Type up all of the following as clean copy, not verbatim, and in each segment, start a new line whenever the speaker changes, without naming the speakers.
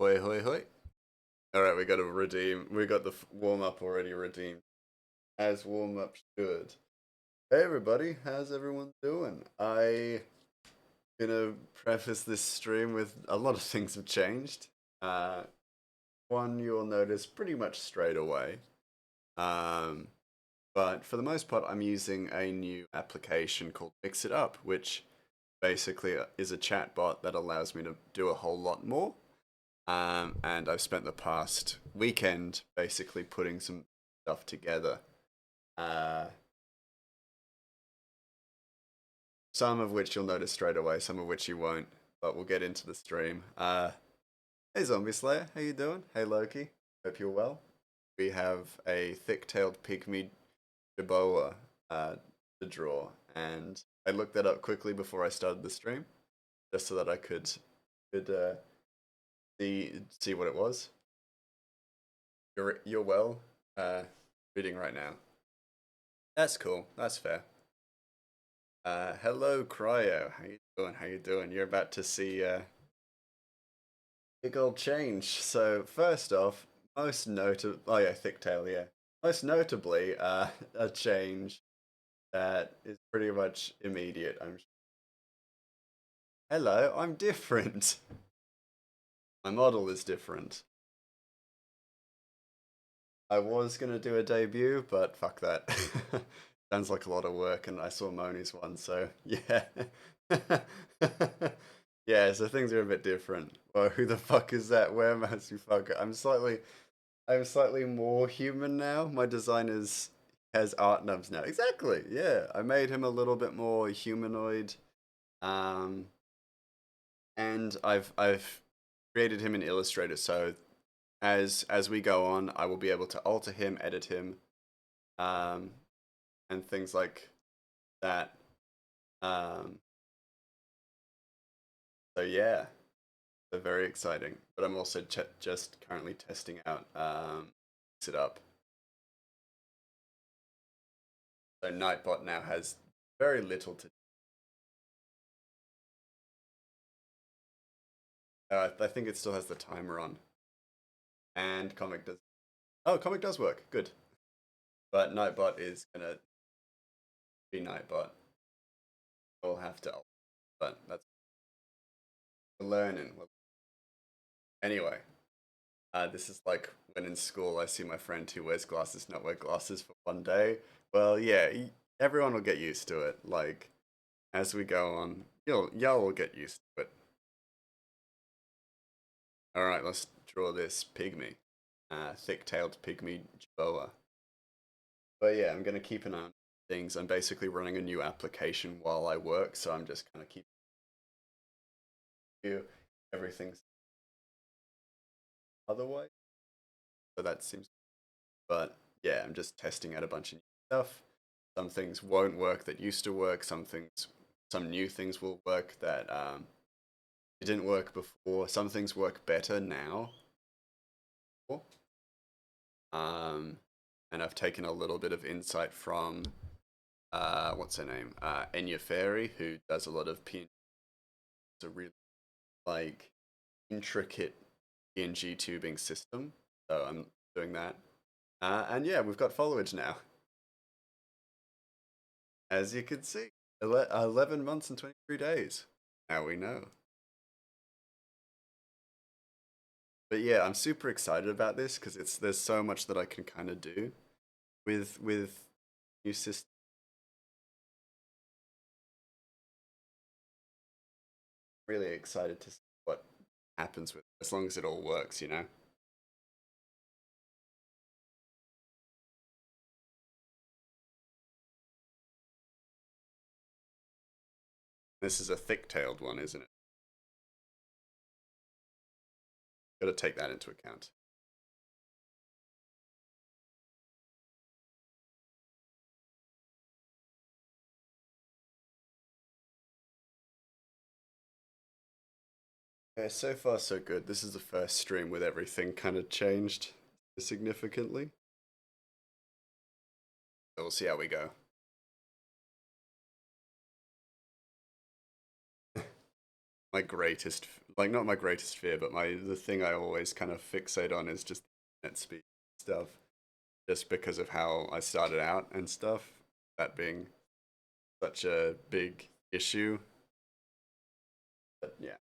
Hoi, hoi, hoi. All right, we got to redeem. We got the warm up already redeemed, as warm up should. Hey, everybody, how's everyone doing? I gonna preface this stream with a lot of things have changed. Uh, One you'll notice pretty much straight away. Um, but for the most part, I'm using a new application called Mix It Up, which basically is a chatbot that allows me to do a whole lot more. And I've spent the past weekend basically putting some stuff together. Uh, some of which you'll notice straight away, some of which you won't, but we'll get into the stream. Hey Zombie Slayer, how you doing? Hey Loki, hope you're well. We have a thick-tailed pygmy Jaboa to draw, and I looked that up quickly before I started the stream, just so that I could see what it was. You're well, reading right now. That's cool. That's fair. Hello, Cryo. How you doing? How you doing? You're about to see big old change. So first off, most notable. Oh yeah, thick tail. Yeah. Most notably, a change that is pretty much immediate. I'm. Hello, I'm different. My model is different. I was gonna do a debut, but fuck that. Sounds like a lot of work, and I saw Moni's one, so yeah. Yeah, so things are a bit different. Well, who the fuck is that? Where mouse you fucker? I'm slightly more human now. My design has art nubs now. Exactly. Yeah, I made him a little bit more humanoid. Um, and I've created him in Illustrator, so as we go on, I will be able to alter him, edit him, um, and things like that. Um, so yeah, they're very exciting. But I'm also just currently testing out Mix It Up. So Nightbot now has very little to. I think it still has the timer on, and Comic does. Oh, Comic does work. Good, but Nightbot is gonna be Nightbot. We'll have to, but that's learning. Anyway, this is like when in school I see my friend who wears glasses not wear glasses for one day. Well, yeah, everyone will get used to it. Like as we go on, y'all will get used to it. All right, let's draw this pygmy, thick-tailed pygmy boa. But yeah, I'm gonna keep an eye on things. I'm basically running a new application while I work, so I'm just kind of keeping everything's otherwise. So that seems. But yeah, I'm just testing out a bunch of new stuff. Some things won't work that used to work. Some new things will work that it didn't work before. Some things work better now. Um, and I've taken a little bit of insight from what's her name? Enya Fairy, who does a lot of PNG. It's a really like intricate PNG tubing system. So I'm doing that. And yeah, we've got foliage now. As you can see, 11 months and 23 days. Now we know. But yeah, I'm super excited about this because there's so much that I can kind of do with new systems. Really excited to see what happens with it, as long as it all works, you know. This is a thick-tailed one, isn't it? Got to take that into account. Yeah, so far so good. This is the first stream with everything kind of changed significantly. So we'll see how we go. My greatest like not my greatest fear, but the thing I always kind of fixate on is just net speed stuff, just because of how I started out and stuff. That being such a big issue. But yeah,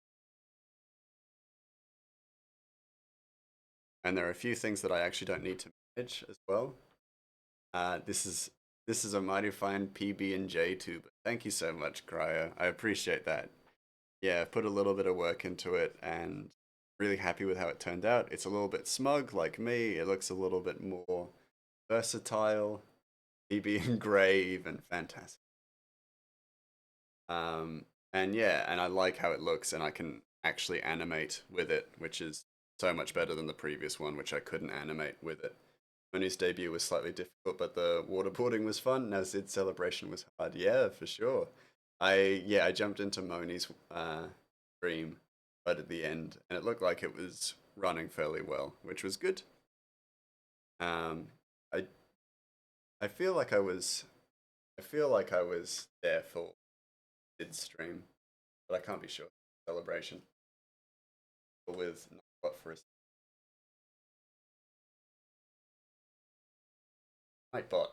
and there are a few things that I actually don't need to manage as well. Uh, this is this is a mighty fine PB and J tube. Thank you so much, Cryo. I appreciate that. Yeah, I've put a little bit of work into it and really happy with how it turned out. It's a little bit smug like me. It looks a little bit more versatile, PB and gray even. Fantastic. Um, and yeah, and I like how it looks, and I can actually animate with it, which is so much better than the previous one, which I couldn't animate with it. Moni's debut was slightly difficult, but the waterboarding was fun, as its celebration was hard. Yeah, for sure. I jumped into Moni's stream right at the end, and it looked like it was running fairly well, which was good. Um, I I feel like I was there for mid stream, but I can't be sure. Celebration with Nightbot for a Nightbot.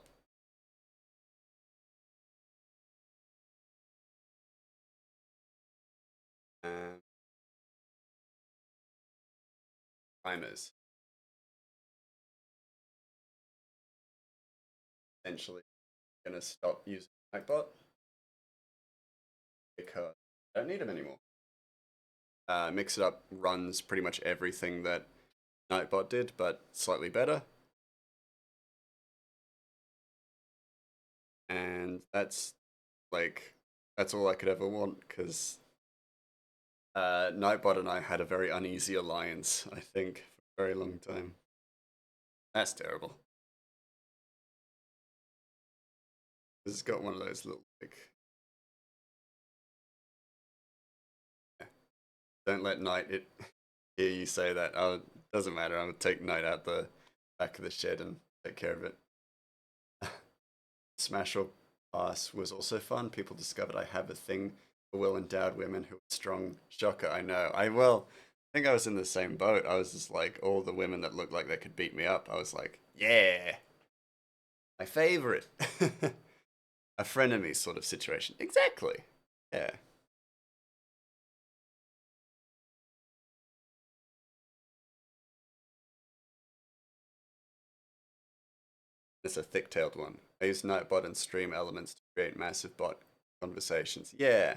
Um, Timers essentially gonna stop using Nightbot because I don't need him anymore. Mix It Up runs pretty much everything that Nightbot did, but slightly better. And that's all I could ever want because Nightbot and I had a very uneasy alliance, I think, for a very long time. That's terrible. This has got one of those little like, yeah, don't let Night it hear you say that. Oh, it doesn't matter. I'm gonna take Night out the back of the shed and take care of it. Smash or Pass was also fun. People discovered I have a thing for well endowed women who are strong. Shocker, I know. I think I was in the same boat. I was just like, all the women that looked like they could beat me up. I was like, yeah, my favorite. A frenemy sort of situation. Exactly. Yeah. It's a thick tailed one. I use Nightbot and stream elements to create massive bot conversations. Yeah.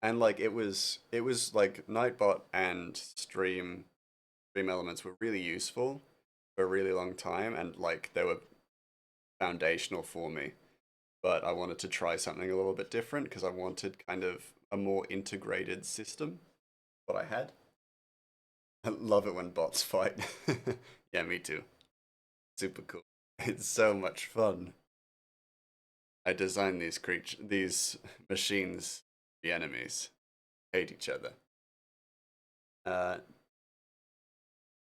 And like it was like Nightbot and stream elements were really useful for a really long time, and like they were foundational for me. But I wanted to try something a little bit different because I wanted kind of a more integrated system. What I had. I love it when bots fight. Yeah, me too. Super cool. It's so much fun. I designed these machines, the enemies, hate each other. Uh,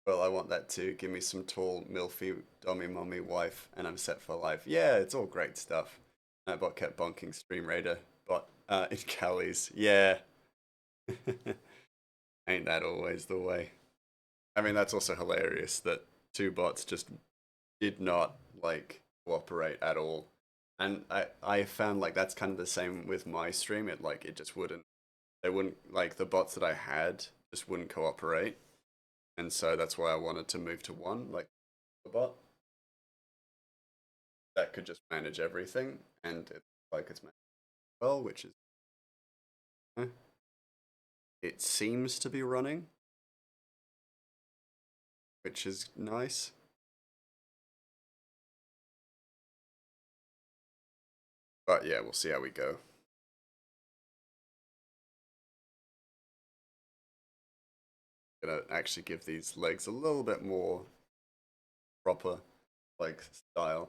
well, I want that too. Give me some tall, milfy, dummy mommy wife, and I'm set for life. Yeah, it's all great stuff. Nightbot kept bonking Stream Raider, but in Cali's. Yeah. Ain't that always the way? I mean, that's also hilarious that two bots just did not like cooperate at all. And I found like that's kind of the same with my stream. It just wouldn't they wouldn't like the bots that I had just wouldn't cooperate. And so that's why I wanted to move to one, like a bot that could just manage everything and it's managed well, which is eh, it seems to be running, which is nice. But yeah, we'll see how we go. Gonna actually give these legs a little bit more proper like style.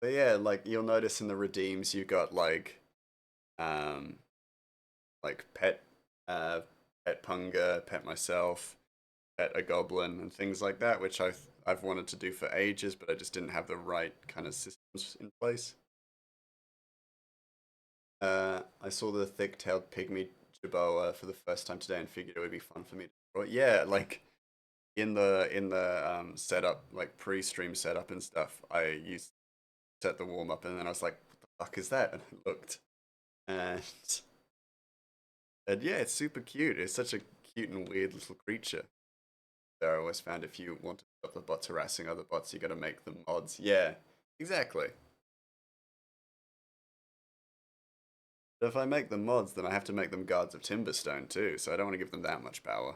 But yeah, like you'll notice in the redeems you got um like pet punga, pet myself, pet a goblin and things like that, which I've wanted to do for ages, but I just didn't have the right kind of systems in place. I saw the thick-tailed pygmy Jerboa for the first time today and figured it would be fun for me to Well, yeah, like in the setup, like pre-stream setup and stuff, I used to set the warm up, and then I was like, "What the fuck is that?" And I looked, and yeah, it's super cute. It's such a cute and weird little creature. So I always found if you want to stop the bots harassing other bots, you got to make them mods. Yeah, exactly. But if I make them mods, then I have to make them guards of Timberstone too. So I don't want to give them that much power.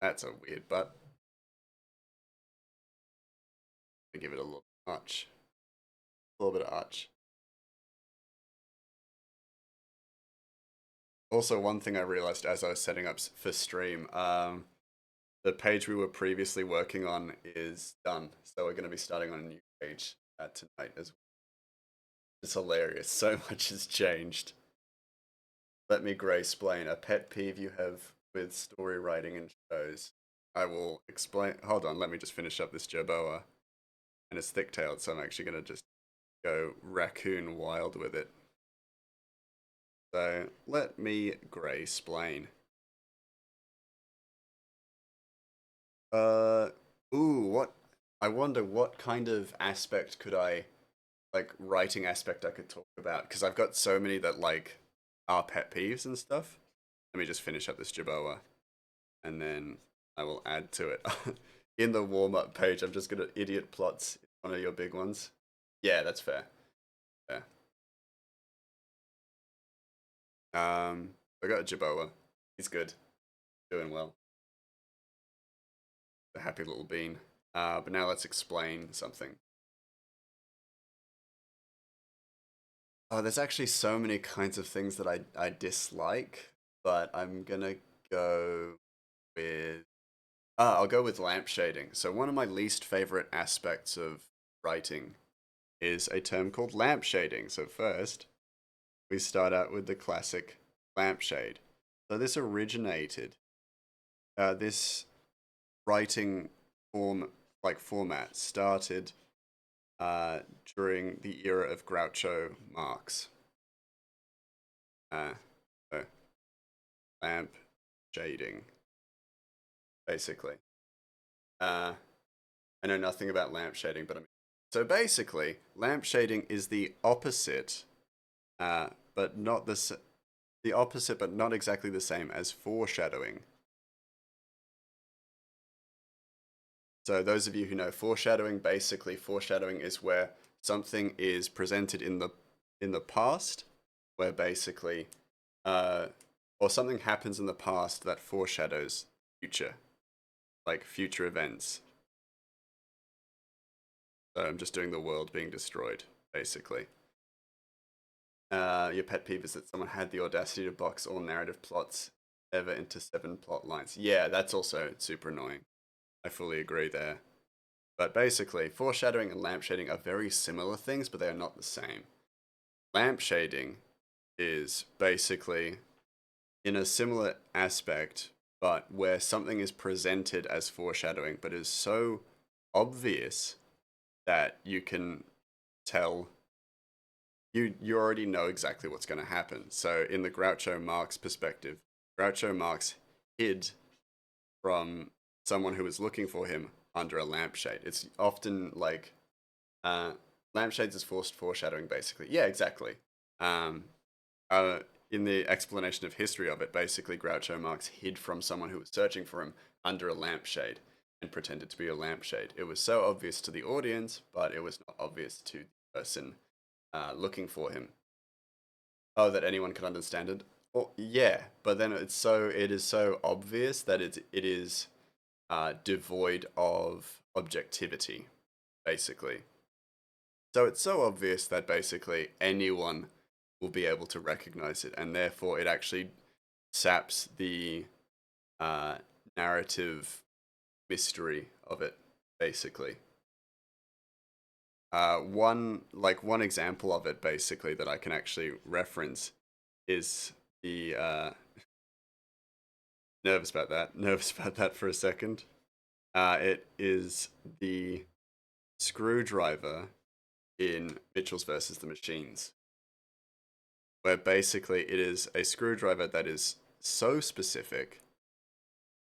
That's a weird, but I give it a little arch, a little bit of arch. Also, one thing I realized as I was setting up for stream, the page we were previously working on is done, so we're going to be starting on a new page tonight as well. It's hilarious. So much has changed. Let me gray explain a pet peeve you have with story writing in shows. I will explain. Hold on, let me just finish up this Jerboa. And it's thick-tailed, so I'm actually going to just go raccoon wild with it. So let me gray explain. Uh, what? I wonder what kind of aspect could I, like, writing aspect I could talk about, because I've got so many that, like, are pet peeves and stuff. Let me just finish up this Jerboa, and then I will add to it. In the warm-up page, I'm just gonna idiot plots, one of your big ones. Yeah, that's fair. Yeah. I got Jerboa. He's good. Doing well. A happy little bean. But now let's explain something. Oh, there's actually so many kinds of things that I dislike, but I'm gonna go with I'll go with lamp shading. So one of my least favorite aspects of writing is a term called lamp shading. So first, we start out with the classic lampshade. So this originated this writing format started during the era of Groucho Marx. Uh, so lamp shading, basically. Uh, I know nothing about lamp shading, but so basically, lamp shading is the opposite, but not the opposite, but not exactly the same as foreshadowing. So those of you who know foreshadowing, basically foreshadowing is where something is presented in the past, where basically or something happens in the past that foreshadows future, like future events. So I'm just doing the world being destroyed, basically. Your pet peeve is that someone had the audacity to box all narrative plots ever into 7 plot lines. Yeah, that's also super annoying. I fully agree there. But basically, foreshadowing and lamp shading are very similar things, but they are not the same. Lamp shading is basically in a similar aspect, but where something is presented as foreshadowing, but is so obvious that you can tell you already know exactly what's going to happen. So in the Groucho Marx perspective, Groucho Marx hid from someone who was looking for him under a lampshade. It's often like uh, lampshades is forced foreshadowing, basically. Yeah, exactly. Um, uh, in the explanation of history of it, basically Groucho Marx hid from someone who was searching for him under a lampshade and pretended to be a lampshade. It was so obvious to the audience, but it was not obvious to the person looking for him. Oh, that anyone can understand it. Well, yeah, but then it is so obvious that it is devoid of objectivity, basically. So it's so obvious that basically anyone will be able to recognize it, and therefore it actually saps the uh, narrative mystery of it, basically. One example of it, basically, that I can actually reference is the nervous about that. Nervous about that for a second. It is the screwdriver in Mitchell's versus the Machines, where basically it is a screwdriver that is so specific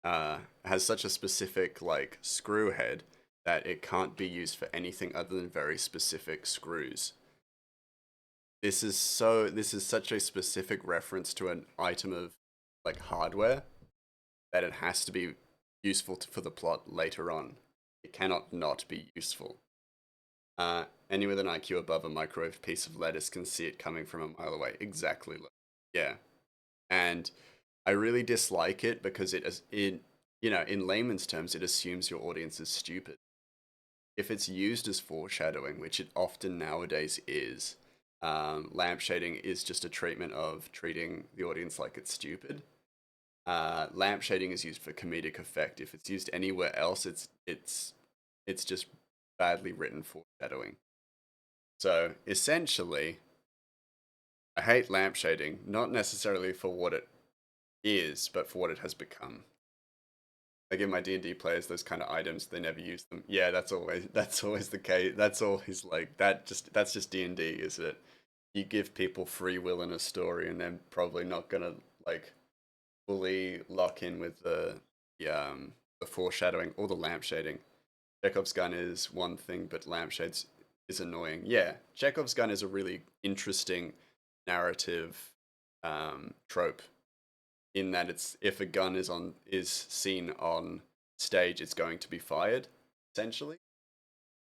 has such a specific like screw head that it can't be used for anything other than very specific screws. This is such a specific reference to an item of like hardware that it has to be useful for the plot later on. It cannot not be useful. Any with an IQ above a microwave piece of lettuce can see it coming from a mile away. Exactly. Yeah. And I really dislike it because in layman's terms, it assumes your audience is stupid. If it's used as foreshadowing, which it often nowadays is, lamp shading is just a treatment of treating the audience like it's stupid. Lamp shading is used for comedic effect. If it's used anywhere else, it's just badly written foreshadowing. So essentially, I hate lamp shading, not necessarily for what it is, but for what it has become. I give my D&D players those kind of items, they never use them. Yeah, that's always the case. That's always like that's just D&D, is it? You give people free will in a story and they're probably not gonna like fully lock in with the foreshadowing or the lampshading. Chekhov's gun is one thing, but lampshades is annoying. Yeah, Chekhov's gun is a really interesting narrative trope in that it's if a gun is seen on stage, it's going to be fired essentially,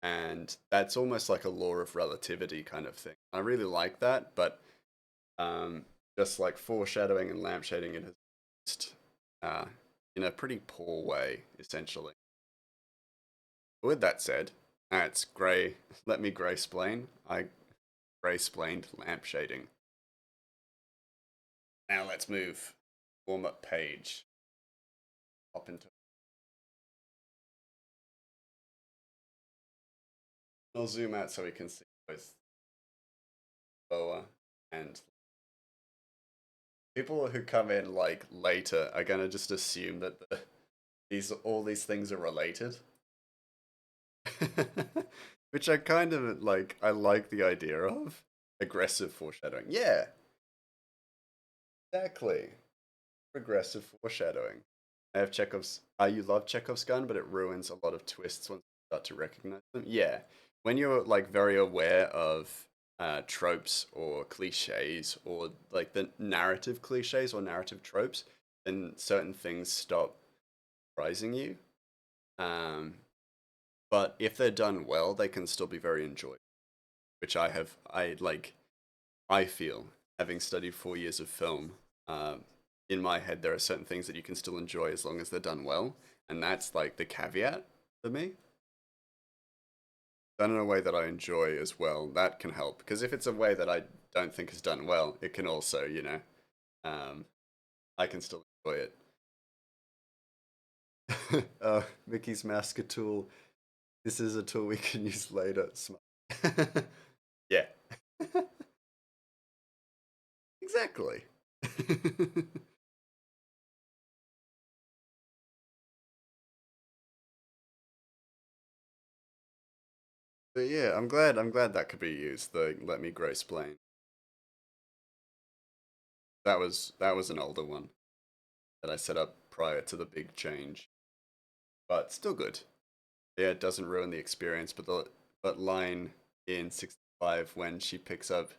and that's almost like a law of relativity kind of thing. I really like that, but um, just like foreshadowing and lampshading, it has used in a pretty poor way, essentially. With that said, it's grey. Let me grey splain. I grey splained lampshading. Now let's move. Warm up page. Hop into. I'll zoom out so we can see both lower and people who come in like later are gonna just assume that these all these things are related. Which I kind of like. I like the idea of aggressive foreshadowing. Yeah, exactly. Progressive foreshadowing. I have Chekhov's. You love Chekhov's gun, but it ruins a lot of twists once you start to recognize them. Yeah, when you're like very aware of tropes or cliches or like the narrative cliches or narrative tropes, then certain things stop surprising you. Um, but if they're done well, they can still be very enjoyable. Which I have. I like. I feel, having studied 4 years of film, in my head, there are certain things that you can still enjoy as long as they're done well. And that's like the caveat for me. Done in a way that I enjoy as well, that can help. Because if it's a way that I don't think is done well, it can also, um, I can still enjoy it. Mickey's mask a tool. This is a tool we can use later. Yeah, exactly. But yeah, I'm glad that could be used. The let me grace plane. That was an older one that I set up prior to the big change, but still good. Yeah, it doesn't ruin the experience. But line in 65 when she picks up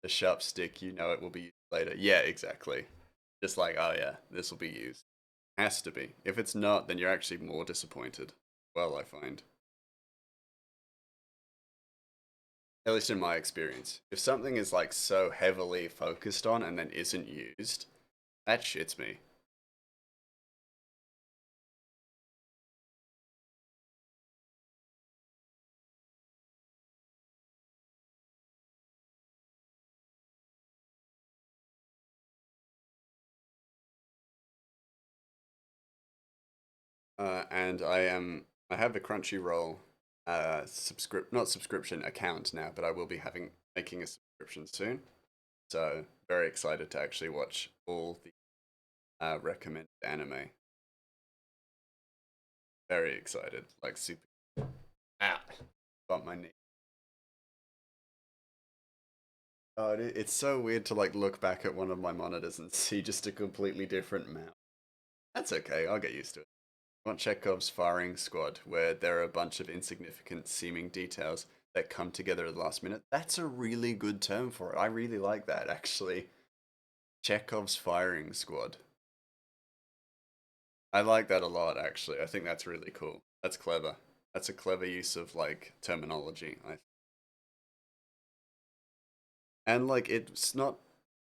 the sharp stick, you know it will be used later. Yeah, exactly. Just like, oh yeah, this will be used. Has to be. If it's not, then you're actually more disappointed. Well, I find. At least in my experience. If something is like so heavily focused on and then isn't used, that shits me. And I have a Crunchyroll not subscription account now, but I will be having making a subscription soon. So very excited to actually watch all the recommended anime. Very excited, like super. Ah, bump my knee. Oh, it's so weird to like look back at one of my monitors and see just a completely different map. That's okay. I'll get used to it. I want Chekhov's firing squad, where there are a bunch of insignificant seeming details that come together at the last minute. That's a really good term for it. I really like that, actually. Chekhov's firing squad. I like that a lot, actually. I think that's really cool. That's clever. That's a clever use of like terminology. And like it's not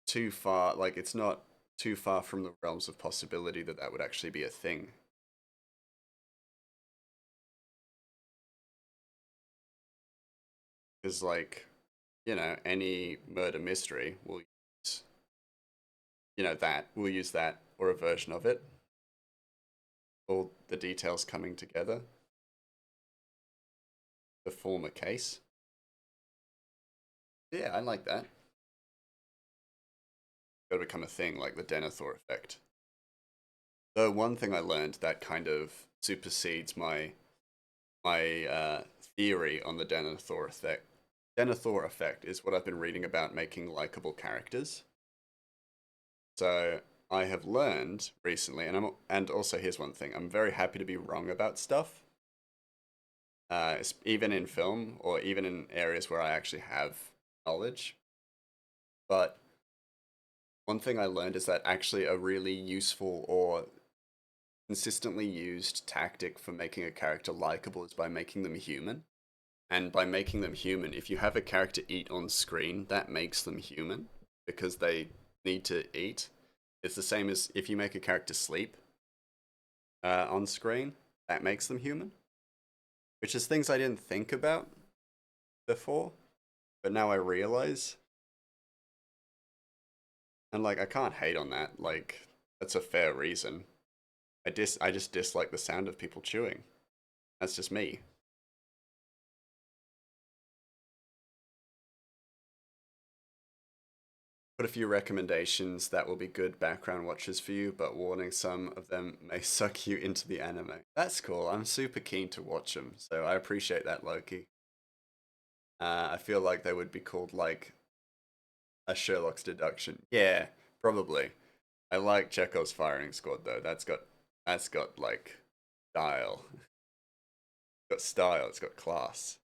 too far. Like it's not too far from the realms of possibility that that would actually be a thing. Because like any murder mystery will use that will use that or a version of it. All the details coming together to form a case. Yeah, I like that. Got to become a thing like the Denethor effect. Though one thing I learned that kind of supersedes my theory on the Denethor effect is what I've been reading about making likable characters. So I have learned recently, and also here's one thing: I'm very happy to be wrong about stuff, even in film or even in areas where I actually have knowledge. But one thing I learned is that actually a really useful or consistently used tactic for making a character likable is by making them human. And by making them human, if you have a character eat on screen, that makes them human because they need to eat. It's the same as if you make a character sleep on screen, that makes them human, which is things I didn't think about before, but now I realize. And like, I can't hate on that. Like, that's a fair reason. I just dislike the sound of people chewing. That's just me. Put a few recommendations that will be good background watches for you, but warning, some of them may suck you into the anime. That's cool. I'm super keen to watch them, so I appreciate that, Loki. I feel like they would be called like a Sherlock's deduction. Yeah, probably. I like Chekhov's firing squad though. That's got like style. It's got style. It's got class.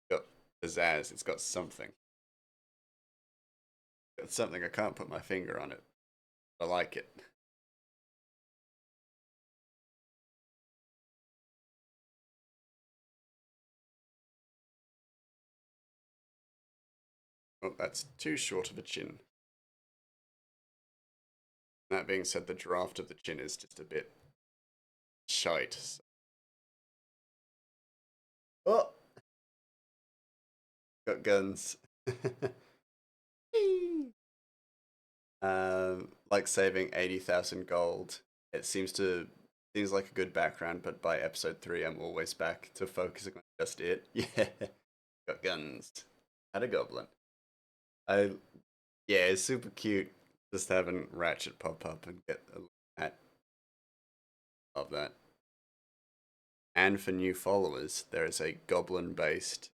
It's got pizzazz. It's got something. It's got something I can't put my finger on it. I like it. Oh, that's too short of a chin. That being said, the draft of the chin is just a bit shite. Oh, got guns. Like saving 80,000 gold. It seems like a good background, but by episode 3, I'm always back to focusing on just it. Yeah, got guns. Had a goblin. I Yeah, it's super cute. Just having Ratchet pop up and get a look at of that. And for new followers, there is a goblin-based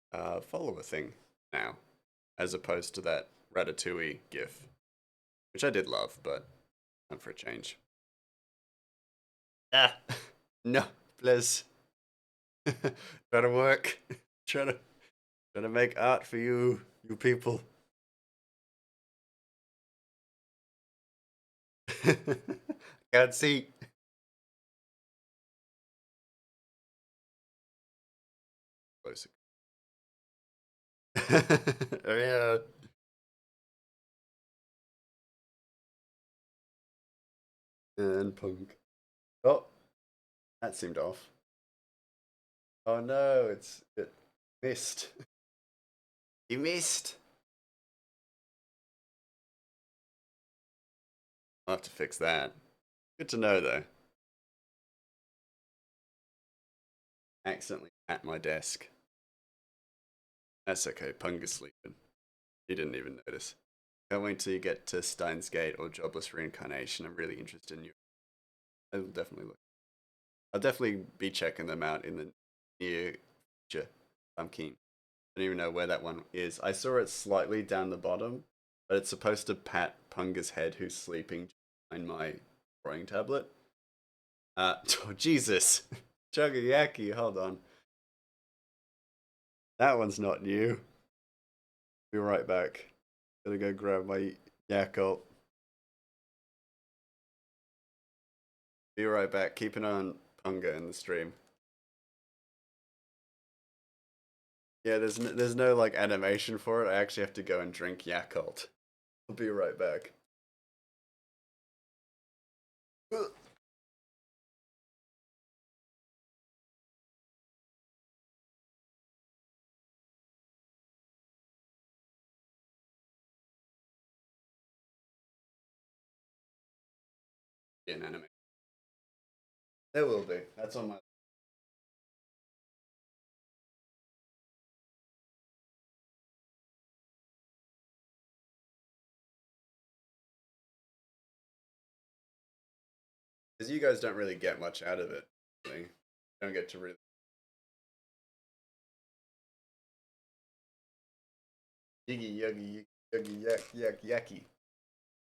follower thing now, as opposed to that Ratatouille GIF, which I did love, but time for a change. Ah, no, please. Trying to work, trying to trying to make art for you people. Can't see. Close. Yeah. And punk. Oh, that seemed off. Oh no, it missed. You missed. I'll have to fix that. Good to know though. Accidentally at my desk. That's okay. Punk is sleeping. He didn't even notice. Can't wait till you get to Steins Gate or Jobless Reincarnation. I'm really interested in you. I'll definitely look. I'll definitely be checking them out in the near future. I'm keen. I don't even know where that one is. I saw it slightly down the bottom, but it's supposed to pat Punga's head, who's sleeping behind my drawing tablet. Oh, Jesus. Chugayaki, hold on. That one's not new. Be right back. Gotta go grab my Yakult. Be right back. Keep an eye on Punga in the stream. Yeah, there's no like animation for it. I actually have to go and drink Yakult. I'll be right back. In anime. There will be. That's on my. Because you guys don't really get much out of it. Really. Don't get to really. Yiggy yuggy yuggy yak yak yaki.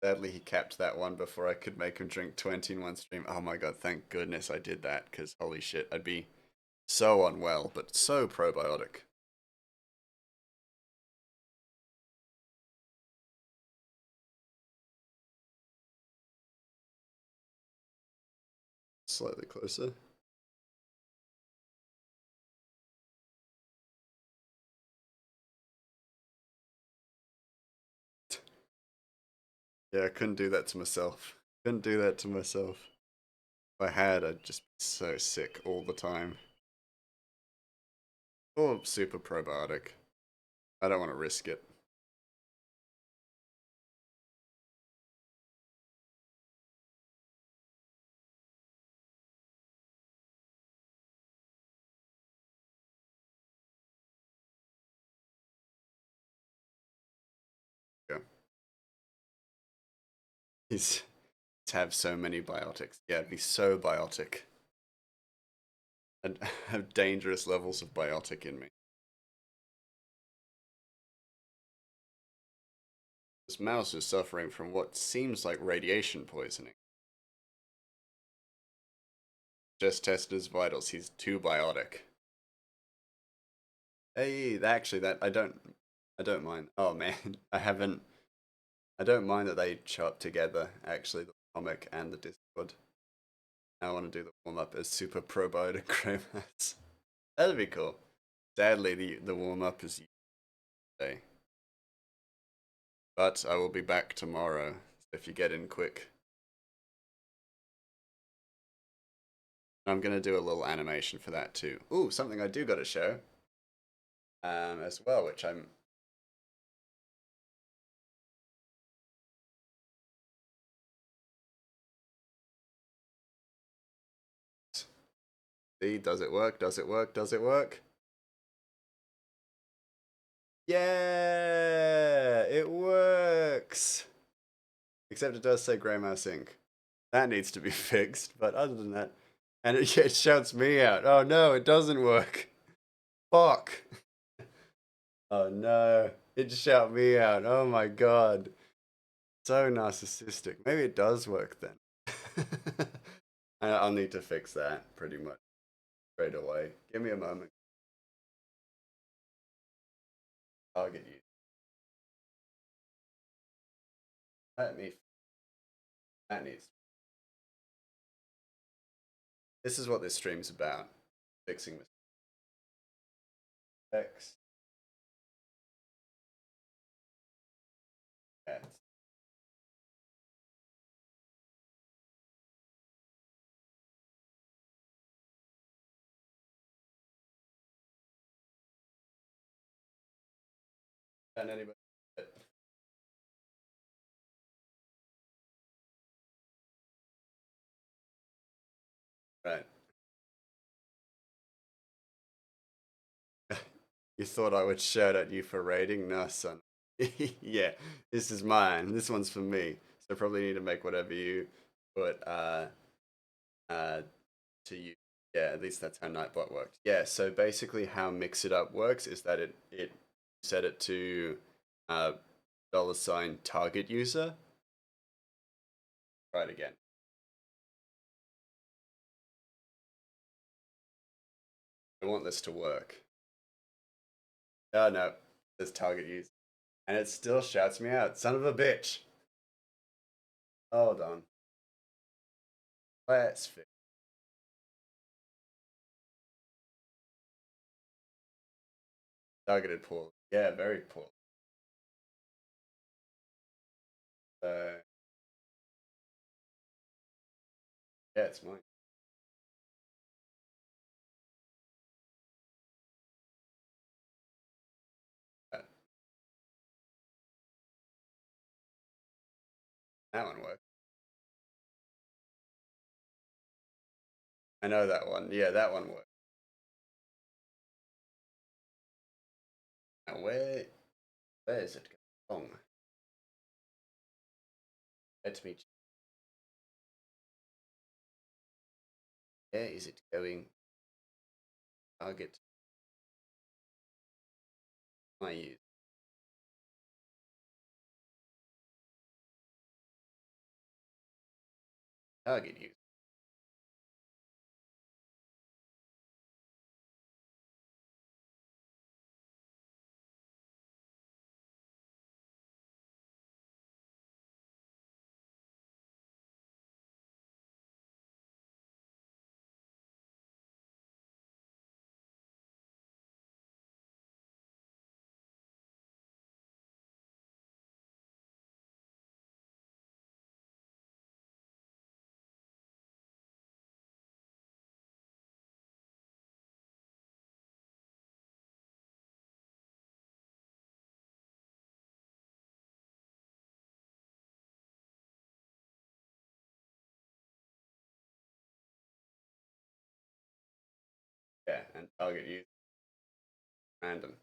Sadly, he capped that one before I could make him drink 20 in one stream. Oh my god, thank goodness I did that, because holy shit, I'd be so unwell, but so probiotic. Slightly closer. Yeah, I couldn't do that to myself. Couldn't do that to myself. If I had, I'd just be so sick all the time. Or super probiotic. I don't want to risk it. Yeah. He's to have so many biotics. Yeah, it'd be so biotic. I'd have dangerous levels of biotic in me. This mouse is suffering from what seems like radiation poisoning. Just tested his vitals. He's too biotic. Hey, actually, that I don't mind. Oh man, I don't mind that they show up together. Actually, the comic and the Discord. I want to do the warm up as super probiotic Greymass. That'd be cool. Sadly, the warm up is today, but I will be back tomorrow. If you get in quick, I'm gonna do a little animation for that too. Ooh, something I do got to show, as well, which I'm. See, does it work? Does it work? Does it work? Yeah, it works. Except it does say Grey Mouse Inc. That needs to be fixed, but other than that, and it shouts me out. Oh no, it doesn't work. Fuck. Oh no, it just shouted me out. Oh my god. So narcissistic. Maybe it does work then. I'll need to fix that pretty much straight away. Give me a moment. I'll get you. Let me. That needs. This is what this stream's about. Fixing mistakes. Yeah. And anybody. Right. You thought I would shout at you for raiding? No, son. Yeah, this is mine. This one's for me. So probably need to make whatever you put uh to you. Yeah, at least that's how Nightbot worked. Yeah, so basically how Mix It Up works is that it set it to uh $ target user. Try it again. I want this to work. Oh no, there's target user. And it still shouts me out. Son of a bitch. Hold on. Let's fix targeted pool. Yeah, very poor. So yeah, it's mine. That one worked. I know that one. Yeah, that one worked. Now where is it going? Let me check. Where is it going? Target my use. Target use. Yeah, and target use random.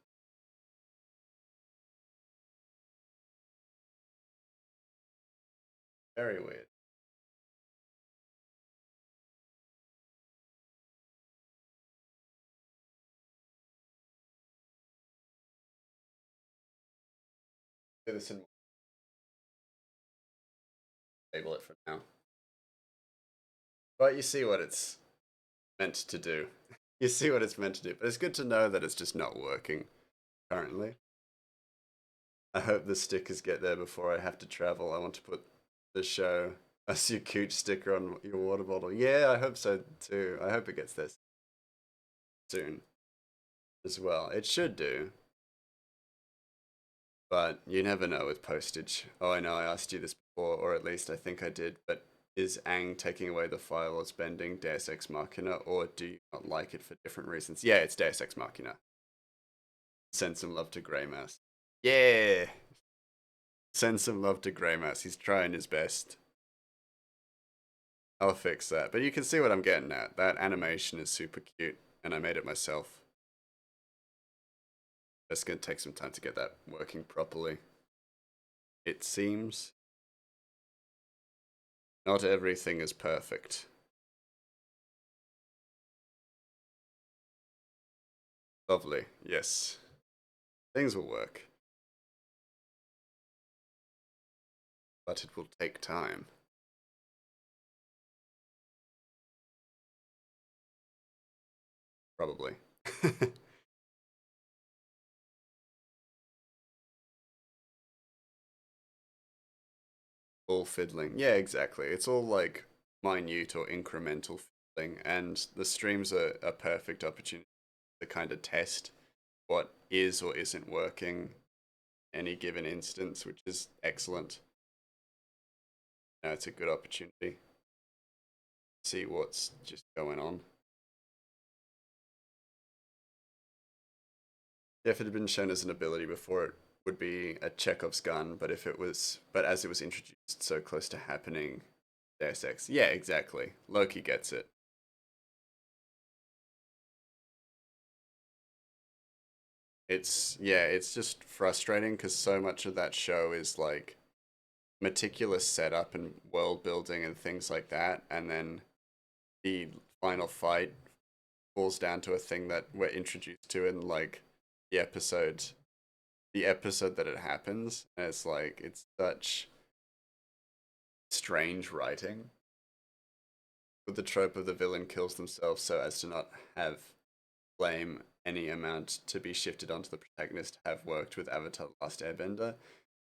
Very weird. Do this and label it for now. But you see what it's meant to do. You see what it's meant to do. But it's good to know that it's just not working currently. I hope the stickers get there before I have to travel. I want to put the show as your cooch sticker on your water bottle. Yeah, I hope so too. I hope it gets there soon as well. It should do, but you never know with postage. Oh, I know I asked you this before, or at least I think I did, but is Ang taking away the file or spending Deus Ex Machina, or do you not like it for different reasons? Yeah, it's Deus Ex Machina. Send some love to Grey Mouse. Yeah! Send some love to Grey Mouse. He's trying his best. I'll fix that. But you can see what I'm getting at. That animation is super cute, and I made it myself. It's going to take some time to get that working properly. It seems not everything is perfect. Lovely, yes. Things will work. But it will take time. Probably. All fiddling. Yeah, exactly. It's all like minute or incremental fiddling, and the streams are a perfect opportunity to kind of test what is or isn't working any given instance, which is excellent. It's a good opportunity. See what's just going on. If it had been shown as an ability before, it would be a Chekhov's gun, but as it was introduced so close to happening, Deus Ex. Yeah, exactly. Loki gets it. It's just frustrating because so much of that show is like meticulous setup and world building and things like that, and then the final fight falls down to a thing that we're introduced to in like the episode the episode that it happens, and it's like it's such strange writing with the trope of the villain kills themselves so as to not have blame any amount to be shifted onto the protagonist to have worked with Avatar The Last Airbender.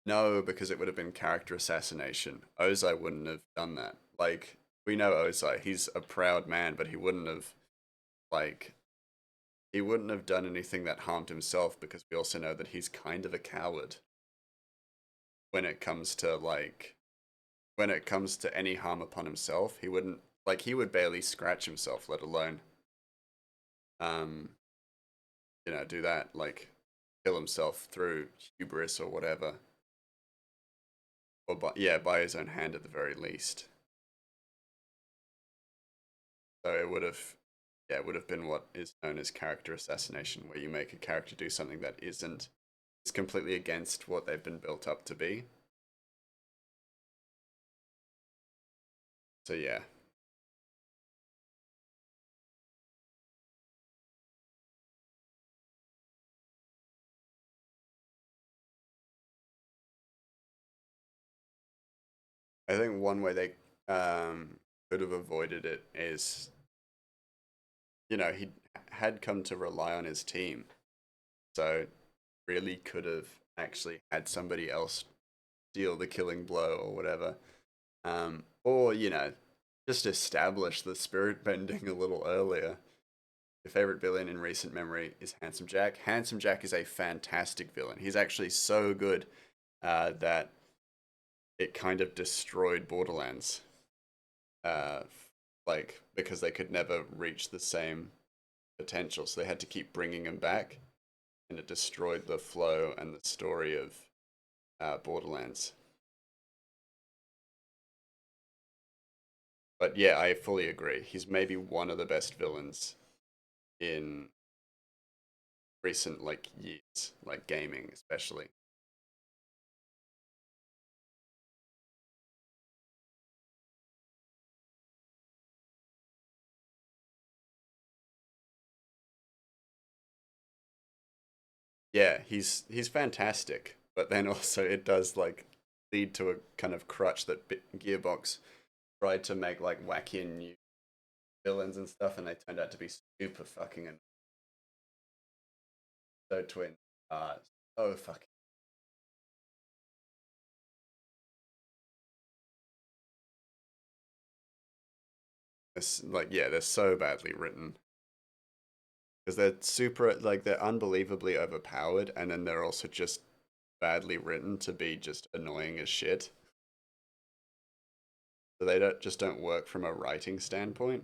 No, because it would have been character assassination. Ozai wouldn't have done that. Like, we know Ozai, he's a proud man, but like, he wouldn't have done anything that harmed himself because we also know that he's kind of a coward when it comes to, like, when it comes to any harm upon himself. He wouldn't, like, he would barely scratch himself, let alone, um, do that, like, kill himself through hubris or whatever. Or by his own hand at the very least. So it would have been what is known as character assassination, where you make a character do something that is completely against what they've been built up to be. So yeah, I think one way they could have avoided it is, he had come to rely on his team, so really could have actually had somebody else deal the killing blow or whatever. Or, just establish the spirit bending a little earlier. Your favorite villain in recent memory is Handsome Jack. Handsome Jack is a fantastic villain. He's actually so good that it kind of destroyed Borderlands. Uh, like, because they could never reach the same potential, so they had to keep bringing him back, and it destroyed the flow and the story of Borderlands. But yeah, I fully agree. He's maybe one of the best villains in recent like years, like gaming especially. Yeah, he's fantastic, but then also it does like lead to a kind of crutch that Gearbox tried to make like wacky and new villains and stuff, and they turned out to be super fucking and so twin. Uh, so fucking. It's like yeah, they're so badly written because they're super like they're unbelievably overpowered, and then they're also just badly written to be just annoying as shit. So they don't work from a writing standpoint.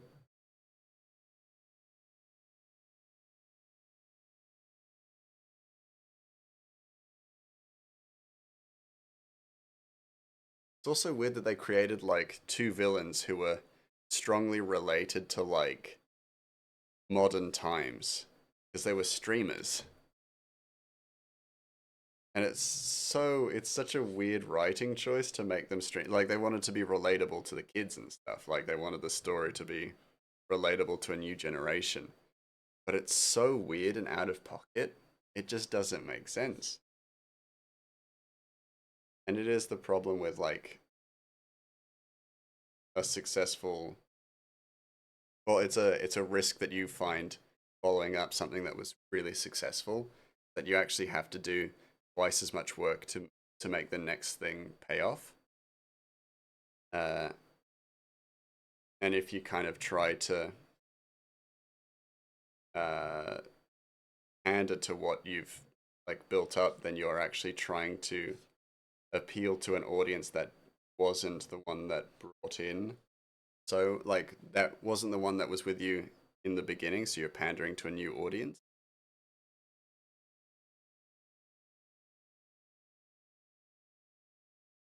It's also weird that they created like two villains who were strongly related to like modern times because they were streamers. And it's such a weird writing choice to make them stream. Like they wanted to be relatable to the kids and stuff. Like they wanted the story to be relatable to a new generation. But it's so weird and out of pocket. It just doesn't make sense. And it is the problem with like a successful well, it's a risk that you find following up something that was really successful, that you actually have to do twice as much work to make the next thing pay off. Uh, and if you kind of try to uh, pander to what you've like built up, then you're actually trying to appeal to an audience that wasn't the one that brought in. So like that wasn't the one that was with you in the beginning, so you're pandering to a new audience.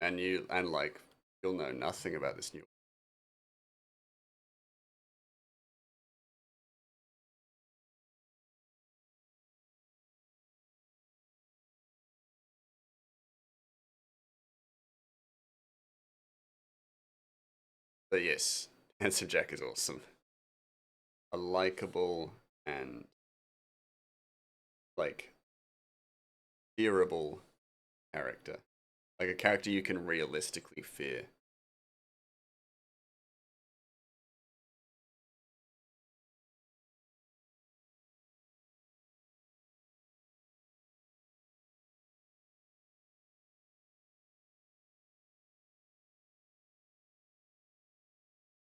And like you'll know nothing about this new. But yes, Handsome Jack is awesome. A likable and like fearable character. Like a character you can realistically fear.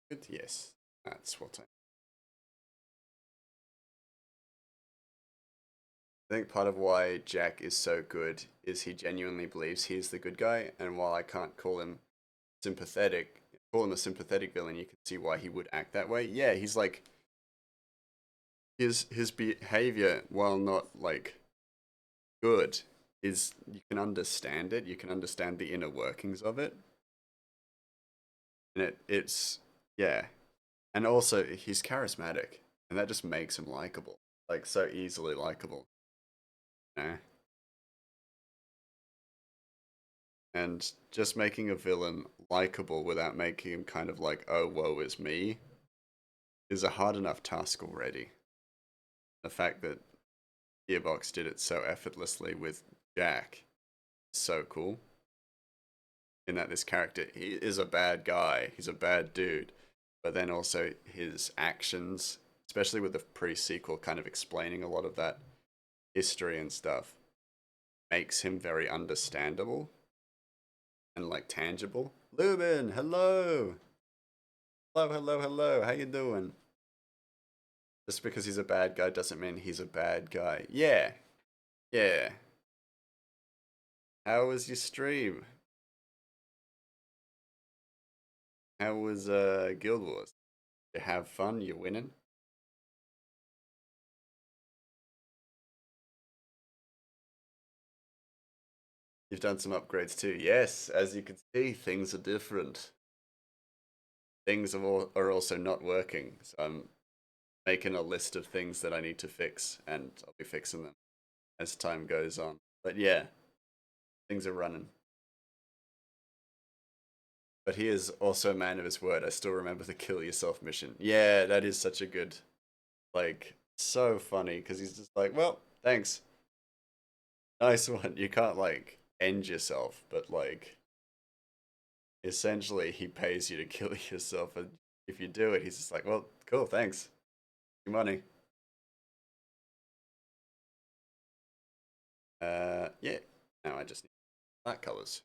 Good, yes, that's what I think part of why Jack is so good is he genuinely believes he's the good guy, and while I can't sympathetic, call him a sympathetic villain, you can see why he would act that way. Yeah, he's like his behavior, while not like good, is you can understand it. You can understand the inner workings of it, and it's yeah, and also he's charismatic, and that just makes him likable, like so easily likable. You And just making a villain likable without making him kind of like, oh, woe is me, is a hard enough task already. The fact that Gearbox did it so effortlessly with Jack is so cool. In that this character, he is a bad guy, he's a bad dude, but then also his actions, especially with the pre-sequel kind of explaining a lot of that history and stuff, makes him very understandable and like tangible. Lubin, hello! Hello, hello, hello, how you doing? Just because he's a bad guy doesn't mean he's a bad guy. Yeah, yeah. How was your stream? How was Guild Wars? You have fun? You winning? You've done some upgrades too. Yes, as you can see, things are different. Things are also not working. So I'm making a list of things that I need to fix, and I'll be fixing them as time goes on. But yeah, things are running. But he is also a man of his word. I still remember the kill yourself mission. Yeah, that is such a good, like, so funny because he's just like, well, thanks. Nice one. You can't, like, end yourself, but, like, essentially he pays you to kill yourself. And if you do it, he's just like, well, cool, thanks. Your money. Yeah. Now I just need black colors.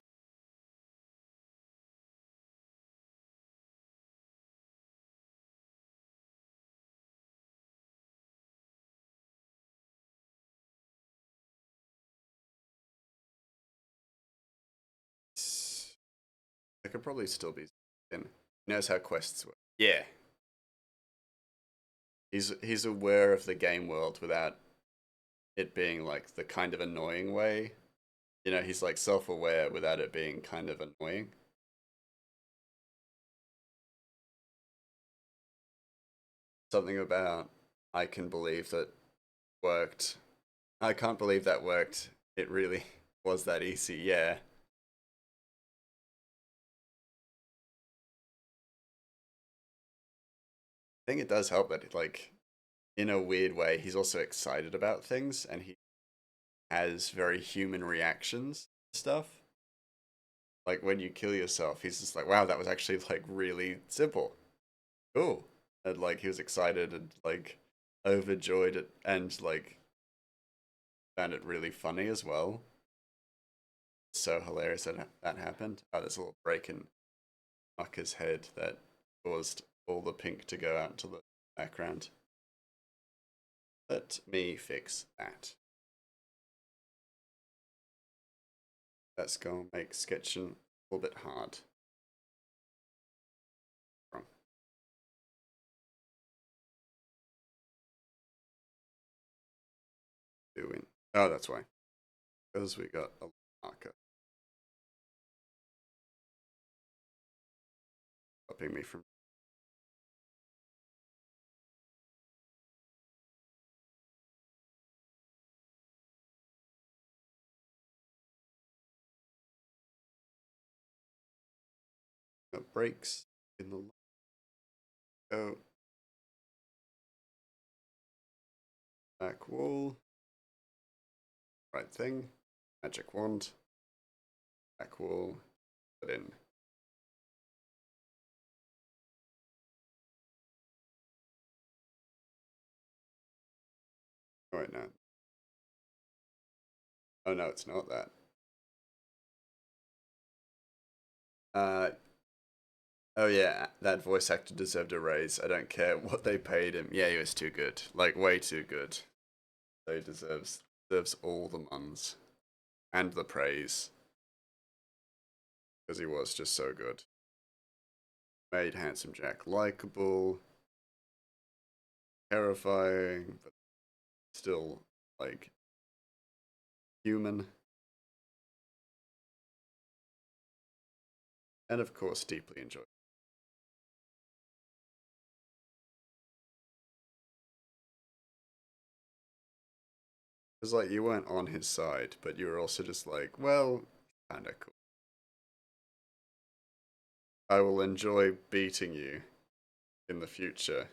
I could probably still be in. He knows how quests work. Yeah. He's aware of the game world without it being like the kind of annoying way. You know, he's like self-aware without it being kind of annoying. Something about I can believe that worked. I can't believe that worked. It really was that easy. Yeah. I think it does help that like in a weird way he's also excited about things and he has very human reactions to stuff. Like when you kill yourself, he's just like, "Wow, that was actually like really simple." Cool. And like he was excited and like overjoyed it and like found it really funny as well. So hilarious that that happened. Oh, there's a little break in Mucker's head that caused all the pink to go out to the background. Let me fix that. That's gonna make sketching a little bit hard. Wrong. Doing. Oh, that's why. Because we got a marker stopping me from breaks in the. Oh, Back wall. Right thing. Magic wand. Back wall. Put in. Oh, wait, no. Oh, no, it's not that. Uh, oh yeah, that voice actor deserved a raise. I don't care what they paid him. Yeah, he was too good. Like, way too good. So he deserves all the muns. And the praise. Because he was just so good. Made Handsome Jack likable. Terrifying, but still, like, human. And of course, deeply enjoyable. Because, like, you weren't on his side, but you were also just like, well, kinda cool. I will enjoy beating you in the future.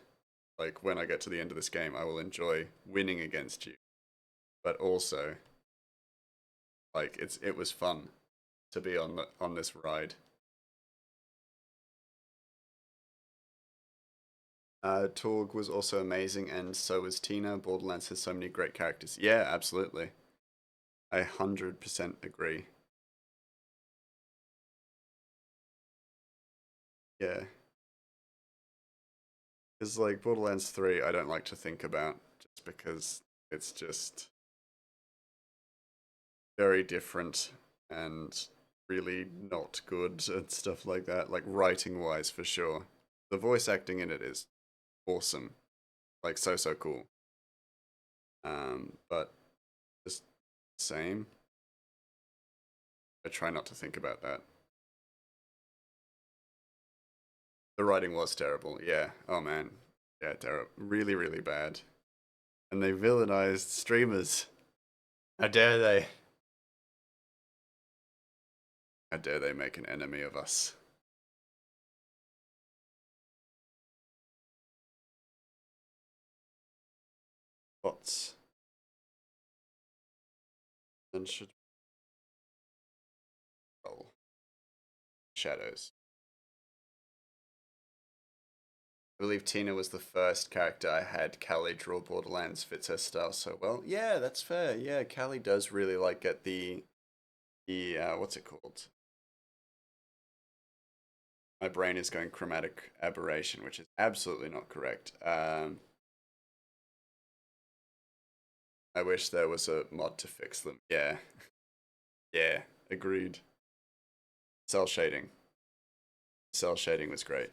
Like, when I get to the end of this game, I will enjoy winning against you. But also, like, it was fun to be on this ride. Torg was also amazing, and so was Tina. Borderlands has so many great characters. Yeah, absolutely. I 100% agree. Yeah. Because, like, Borderlands 3, I don't like to think about just because it's just very different and really not good and stuff like that. Like, writing wise, for sure. The voice acting in it is awesome. Like, so cool. But just same. I try not to think about that. The writing was terrible. Yeah. Oh man. Yeah, terrible. Really, really bad. And they villainized streamers. How dare they? How dare they make an enemy of us? Bots. And should roll. Shadows. I believe Tina was the first character I had Callie draw. Borderlands fits her style so well. Yeah, that's fair. Yeah, Callie does really like get the what's it called? My brain is going chromatic aberration, which is absolutely not correct. I wish there was a mod to fix them. Yeah, yeah, agreed. Cell shading. Cell shading was great.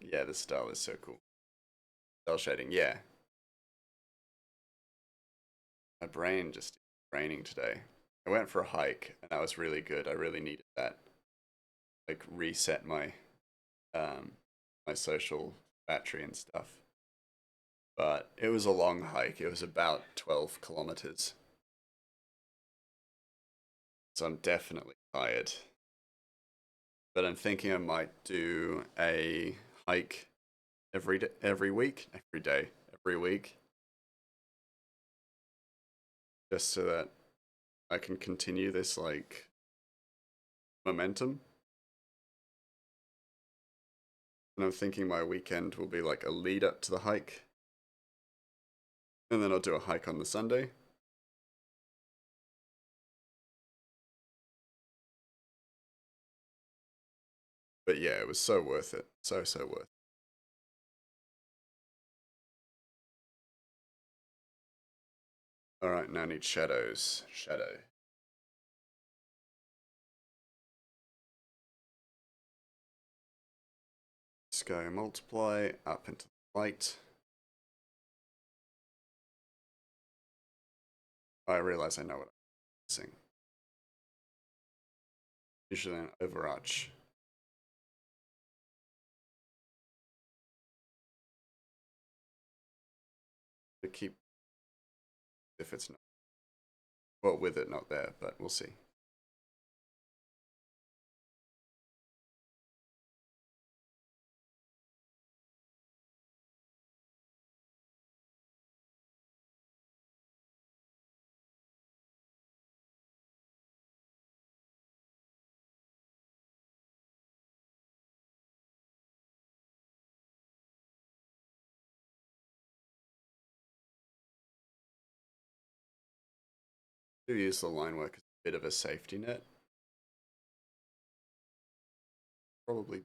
Yeah, the style is so cool. Cell shading, yeah. My brain just raining today. I went for a hike and that was really good. I really needed that. Like reset um my social battery and stuff. But it was a long hike. It was about 12 kilometers. So I'm definitely tired. But I'm thinking I might do a hike every week, every week, just so that I can continue this like momentum. And I'm thinking my weekend will be like a lead up to the hike, and then I'll do a hike on the Sunday. But yeah, it was so worth it. So worth it. Alright, now I need shadows. Shadow. Let's go multiply up into the light. I realize I know what I'm missing. Usually an overarch. To keep if it's not well with it not there, but we'll see. do use the line work as a bit of a safety net. Probably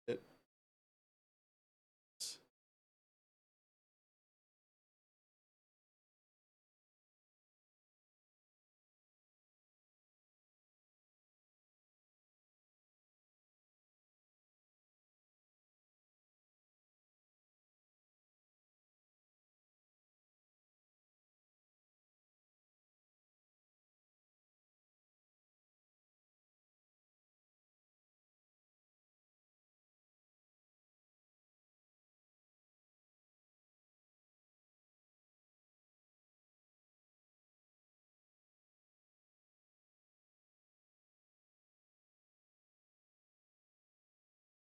it.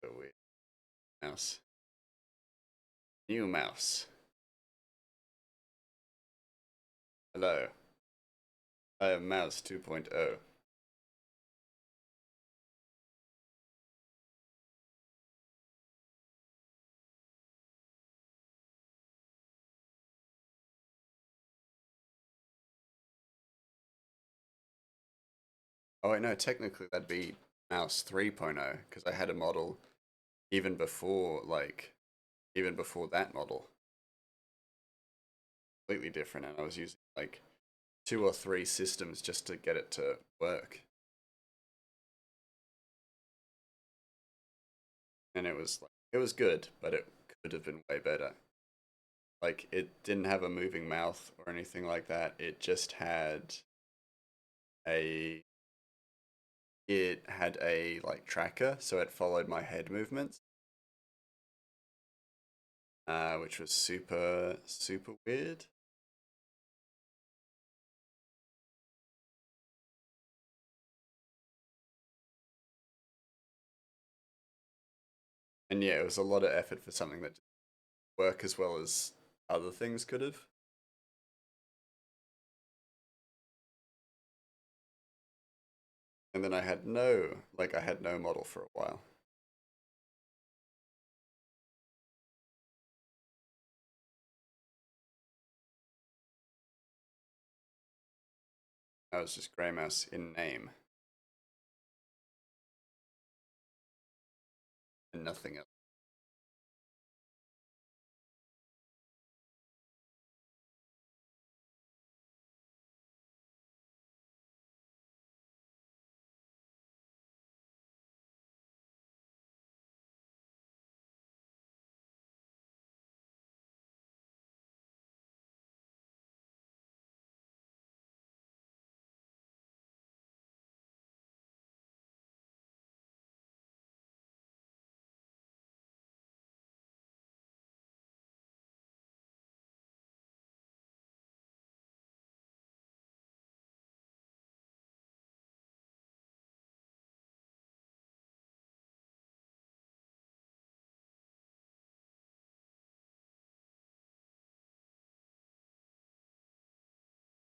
So weird. Mouse. New mouse. Hello. I am Mouse 2.0. Oh, wait, no, technically that'd be Mouse 3.0 because I had a model even before, even before that model. Completely different, and I was using like 2 or 3 systems just to get it to work. And it was good, but it could have been way better. Like it didn't have a moving mouth or anything like that. A it had a like tracker, so it followed my head movements, which was super weird. And yeah, it was a lot of effort for something that didn't work as well as other things could have. And then I had no model for a while. I was just Grey Mouse in name and nothing else.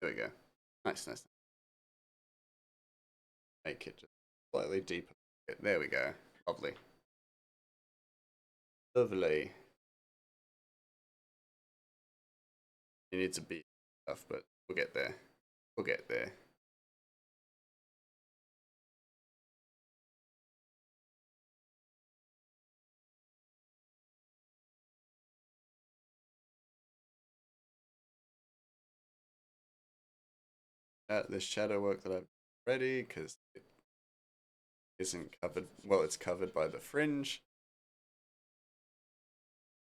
There we go. Nice. Make it just slightly deeper. There we go. Lovely. Lovely. It needs a bit stuff, but we'll get there. We'll get there. This shadow work that I've ready because it isn't covered. Well, it's covered by the fringe.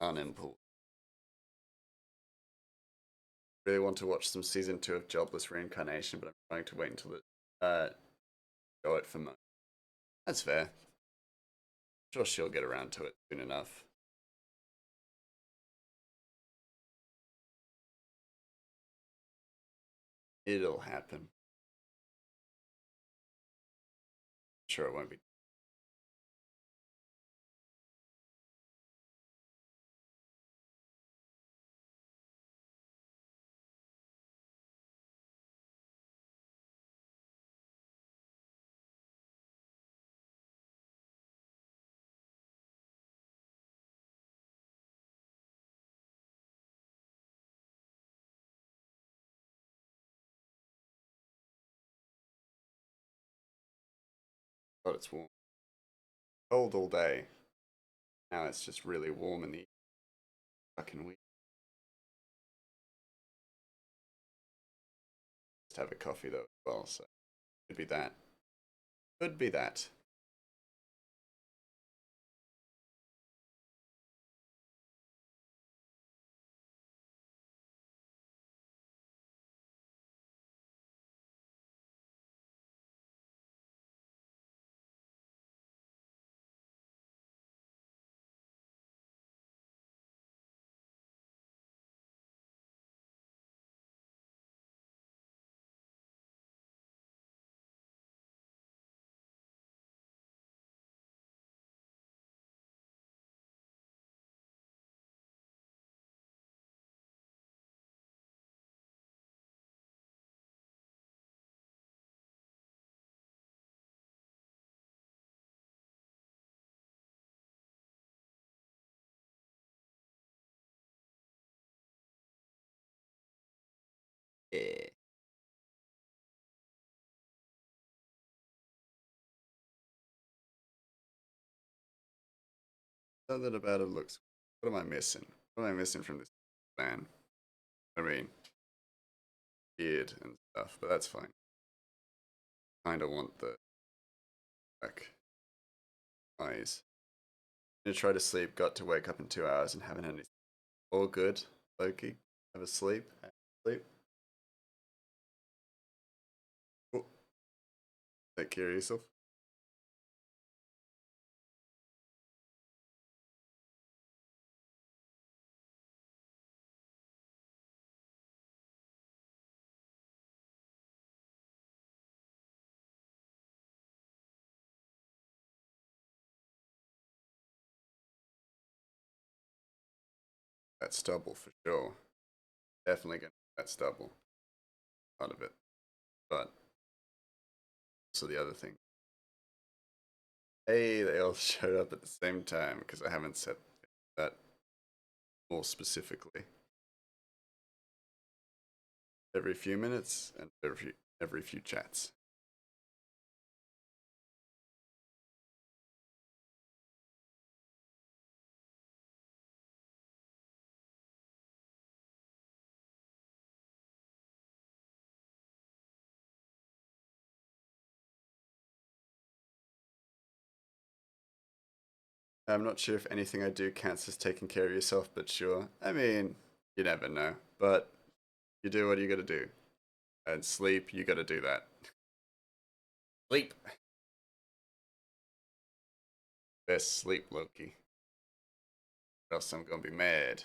Unimportant. Really want to watch some season 2 of Jobless Reincarnation, but I'm trying to wait until it show it for month. That's fair. I'm sure she'll get around to it soon enough. It'll happen. Sure, it won't be. God, it's warm. Cold all day. Now it's just really warm in the fucking week. Just have a coffee though as well, so could be that. Could be that. Yeah. Something about it looks. What am I missing? What am I missing from this plan? I mean, beard and stuff, but that's fine. Kinda want the like eyes. I'm gonna try to sleep, got to wake up in 2 hours and haven't had any. All good, Loki. Have a sleep. Sleep. Cool. Take care of yourself. That stubble for sure. Definitely gonna that stubble. Part of it. But so the other thing. Hey, they all showed up at the same time because I haven't said that more specifically. Every few minutes and every few chats. I'm not sure if anything I do counts as taking care of yourself, but sure. I mean, you never know. But you do what you gotta do. And sleep, you gotta do that. Sleep. Best sleep, Loki. Or else I'm gonna be mad.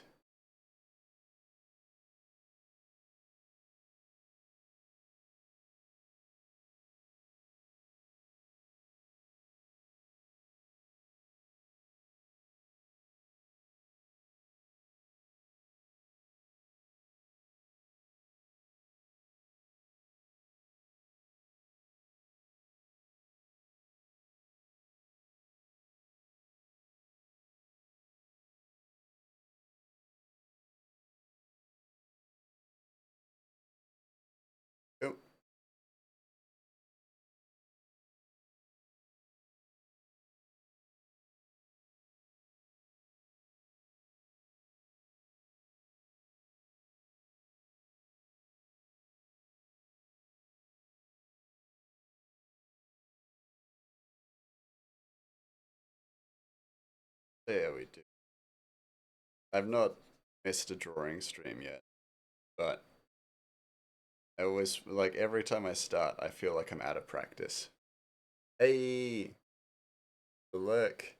Yep. There we do. I've not missed a drawing stream yet, but I always like every time I start, I feel like I'm out of practice. Hey, look.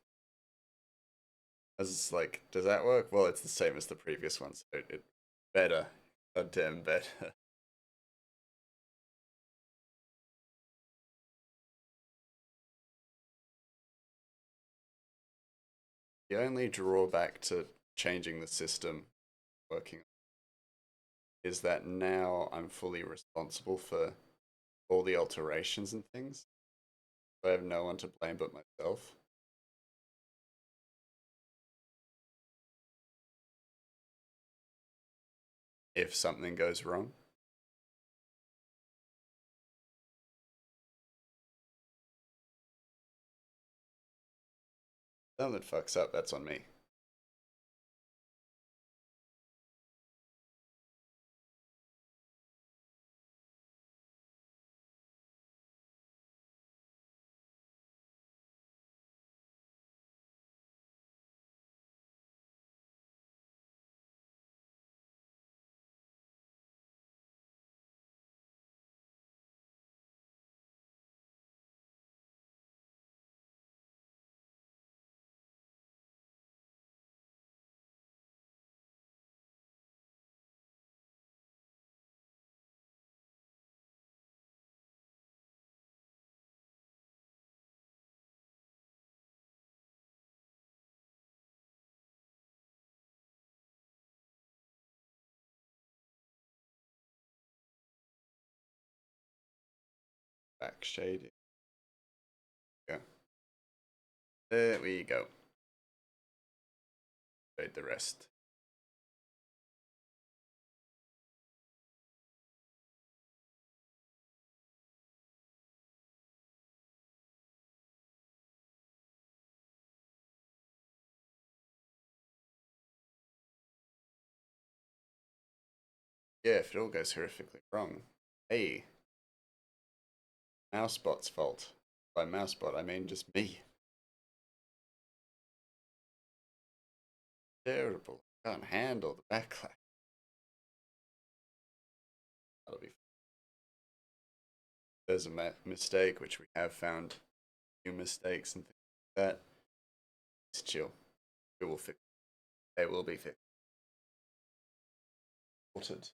I was like, does that work? Well, it's the same as the previous one, so it better. Goddamn better. The only drawback to changing the system working is that now I'm fully responsible for all the alterations and things. I have no one to blame but myself. If something goes wrong. Something that fucks up, that's on me. Back shading. Yeah. There we go. Shade the rest. Yeah, if it all goes horrifically wrong. Hey, Mousebot's fault. By Mousebot, I mean just me. Terrible. Can't handle the backlash. That'll be. There's a mistake, which we have found new mistakes and things like that. It's chill. We will fix. They will be fixed. Altered.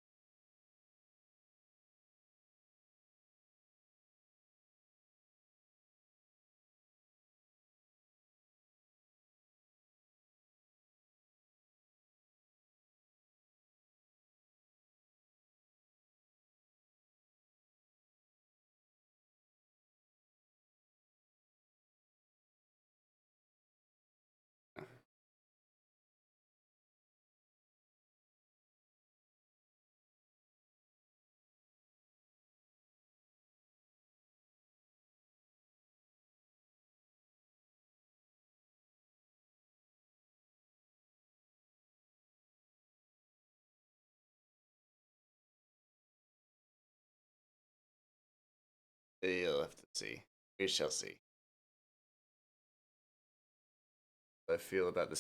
You'll have to see. We shall see. How I feel about the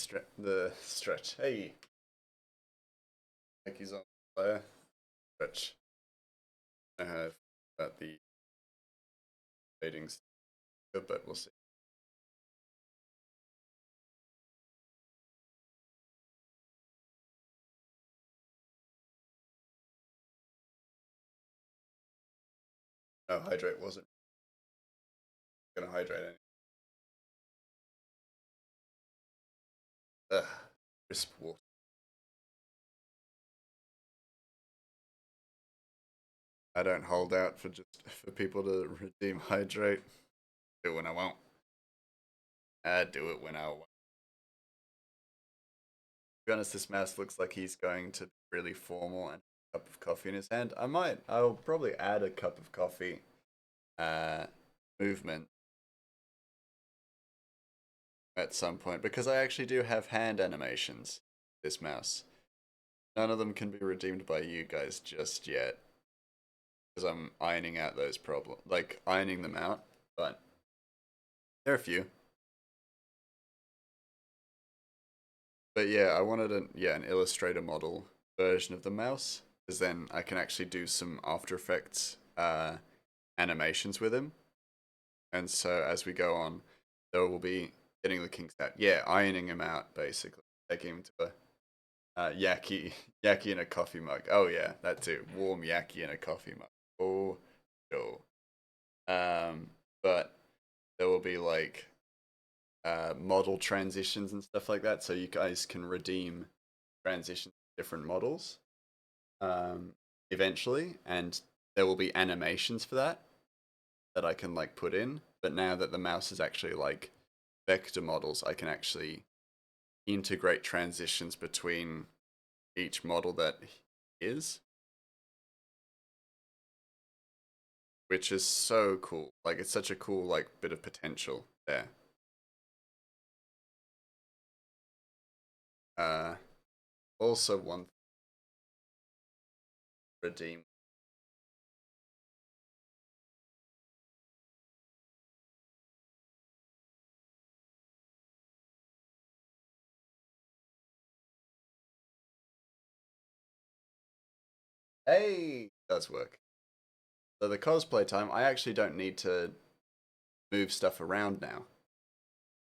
stretch. Hey, like he's on fire. Stretch. I have about the ratings, but we'll see. No, hydrate wasn't gonna hydrate any. Ugh, crisp water. I don't hold out for just for people to redeem hydrate. Do it when I want. I do it when I want. To be honest, this mouse looks like he's going to be really formal and a cup of coffee in his hand. I might. I'll probably add a cup of coffee uh, movement at some point because I actually do have hand animations. This mouse. None of them can be redeemed by you guys just yet because I'm ironing out those problems, like ironing them out. But there are a few. But yeah, I wanted an Illustrator model version of the mouse because then I can actually do some After Effects animations with him. And so as we go on, there will be getting the kinks out. Yeah, ironing him out basically, taking him to a yaki in a coffee mug. Oh yeah, that too. Warm yaki in a coffee mug. Oh, sure. But there will be like model transitions and stuff like that, so you guys can redeem transition to different models eventually, and there will be animations for that I can like put in. But now that the mouse is actually like vector models, I can actually integrate transitions between each model that is, which is so cool. Like it's such a cool like bit of potential there. Uh, also one redeem. Hey, does work. So the cosplay time, I actually don't need to move stuff around now.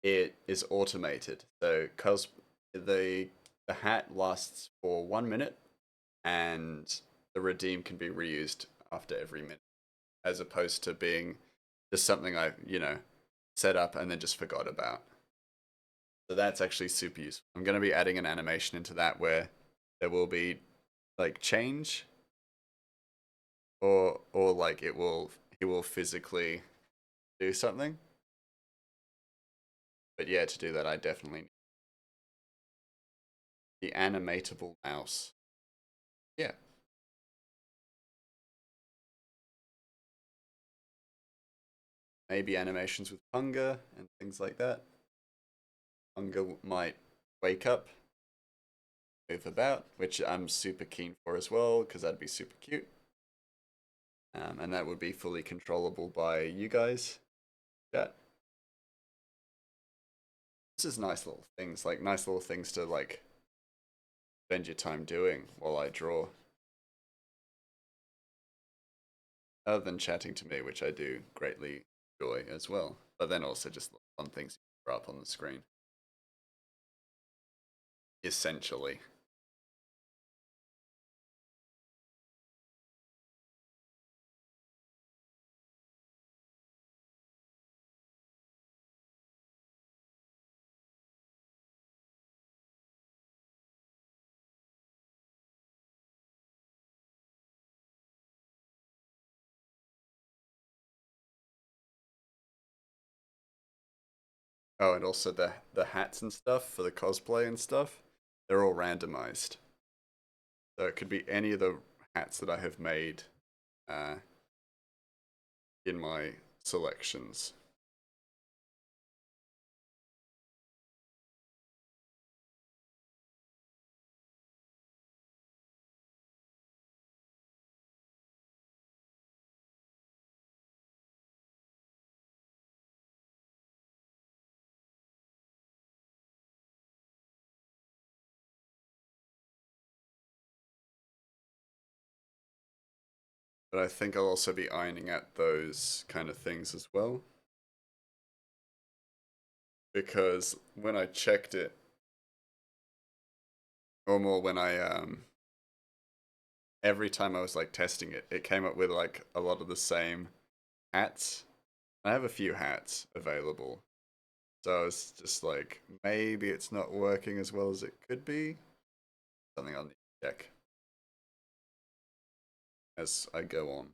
It is automated. So the the hat lasts for 1 minute, and the redeem can be reused after every minute, as opposed to being just something I set up and then just forgot about. So that's actually super useful. I'm going to be adding an animation into that where there will be like change, or like he will physically do something. But yeah, to do that, I definitely need the animatable mouse. Yeah, maybe animations with hunger and things like that. Hunger might wake up, move about, which I'm super keen for as well, because that'd be super cute. And that would be fully controllable by you guys. Chat. This is nice little things, like nice little things to like spend your time doing while I draw. Other than chatting to me, which I do greatly enjoy as well. But then also just fun things you draw up on the screen. Essentially. Oh, and also the hats and stuff for the cosplay and stuff, they're all randomized. So it could be any of the hats that I have made uh, in my selections. But I think I'll also be ironing out those kind of things as well. Because when I checked it, or more when I every time I was like testing it, it came up with like a lot of the same hats. I have a few hats available. So I was just like, maybe it's not working as well as it could be. Something I'll need to check as I go on.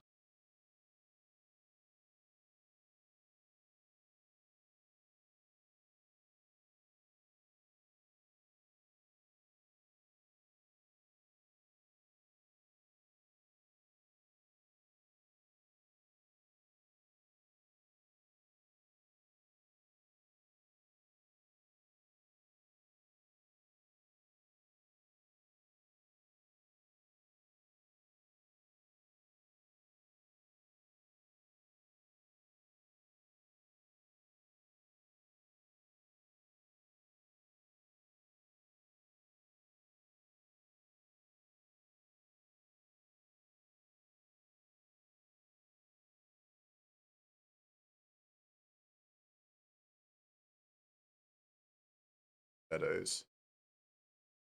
Shadows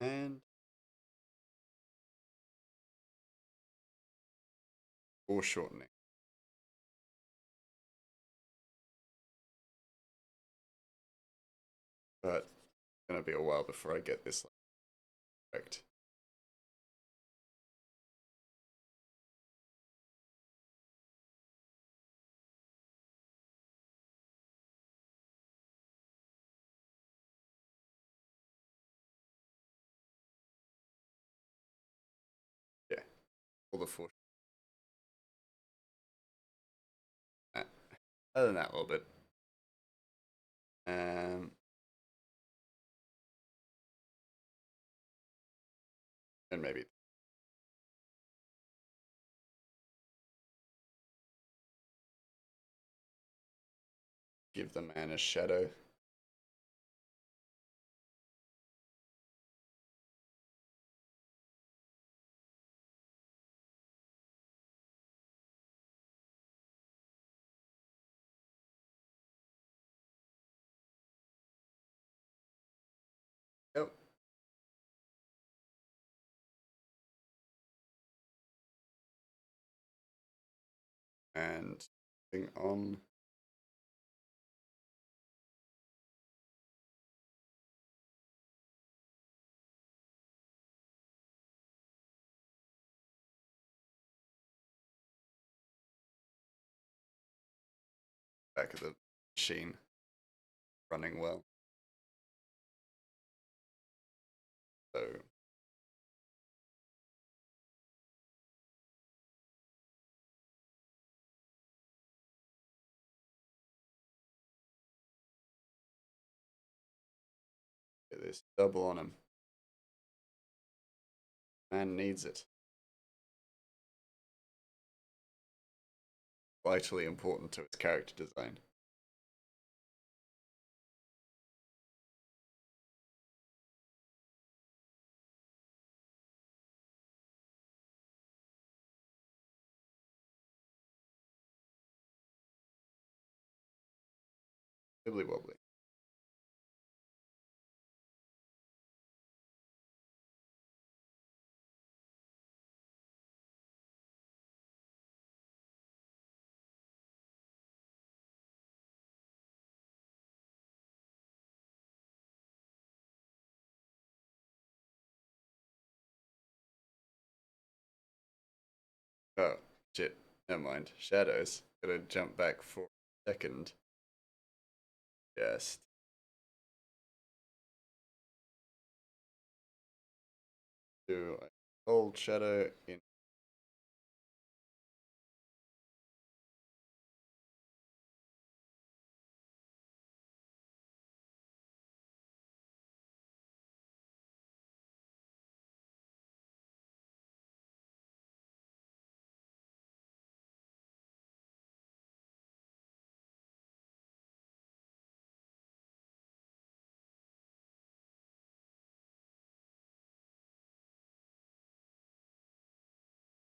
and foreshortening. But it's gonna be a while before I get this correct. Yeah, all the fore. Other than that, a little bit. Um, And maybe give the man a shadow. Yep. And thing on. Back of the machine running well. So get this double on him. Man needs it. Vitally important to its character design. Wibbly wobbly. Oh, shit. Never mind. Shadows. Gotta jump back for a second. Just do a cold shadow in.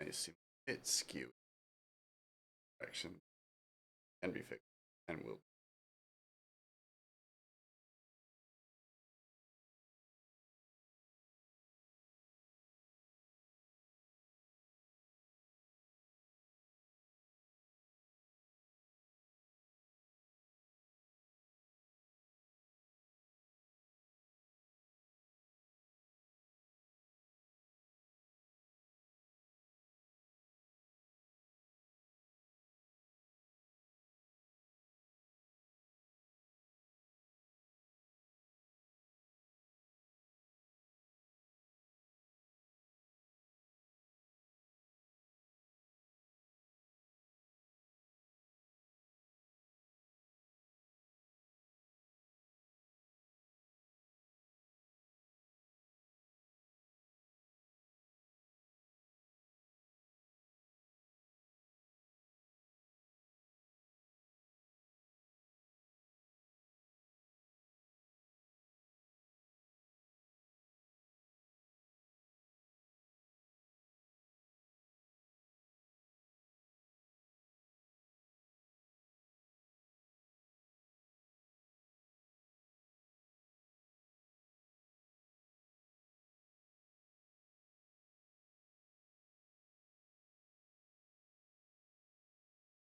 I assume it's skewed. Direction can be fixed and will.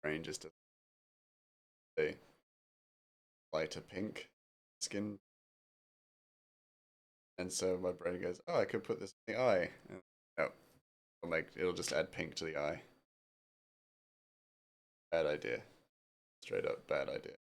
Brain just a lighter pink skin. And so my brain goes, oh, I could put this in the eye. And, no, it'll just add pink to the eye. Bad idea. Straight up bad idea.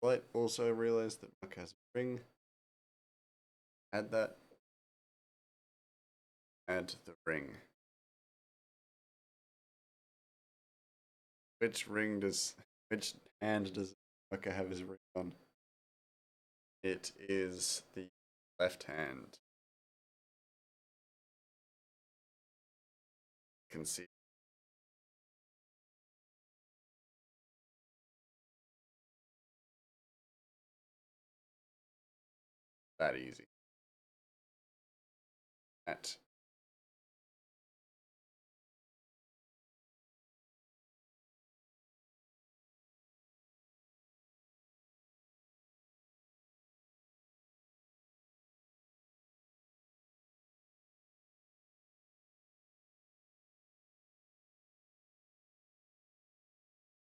Light also realized that Mark has a ring. Add that. Add the ring. Which hand does Mark have his ring on? It is the left hand. You can see that easy. That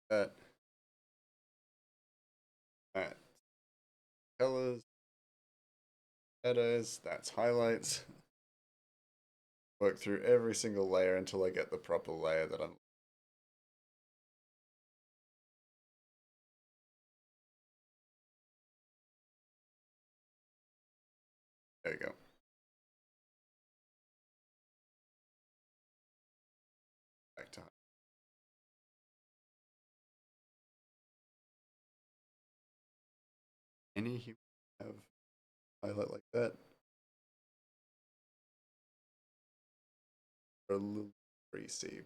that that colors, shadows, that's highlights. Work through every single layer until I get the proper layer that I'm. There you go. Back to any human have highlight like that. Or a little greasy.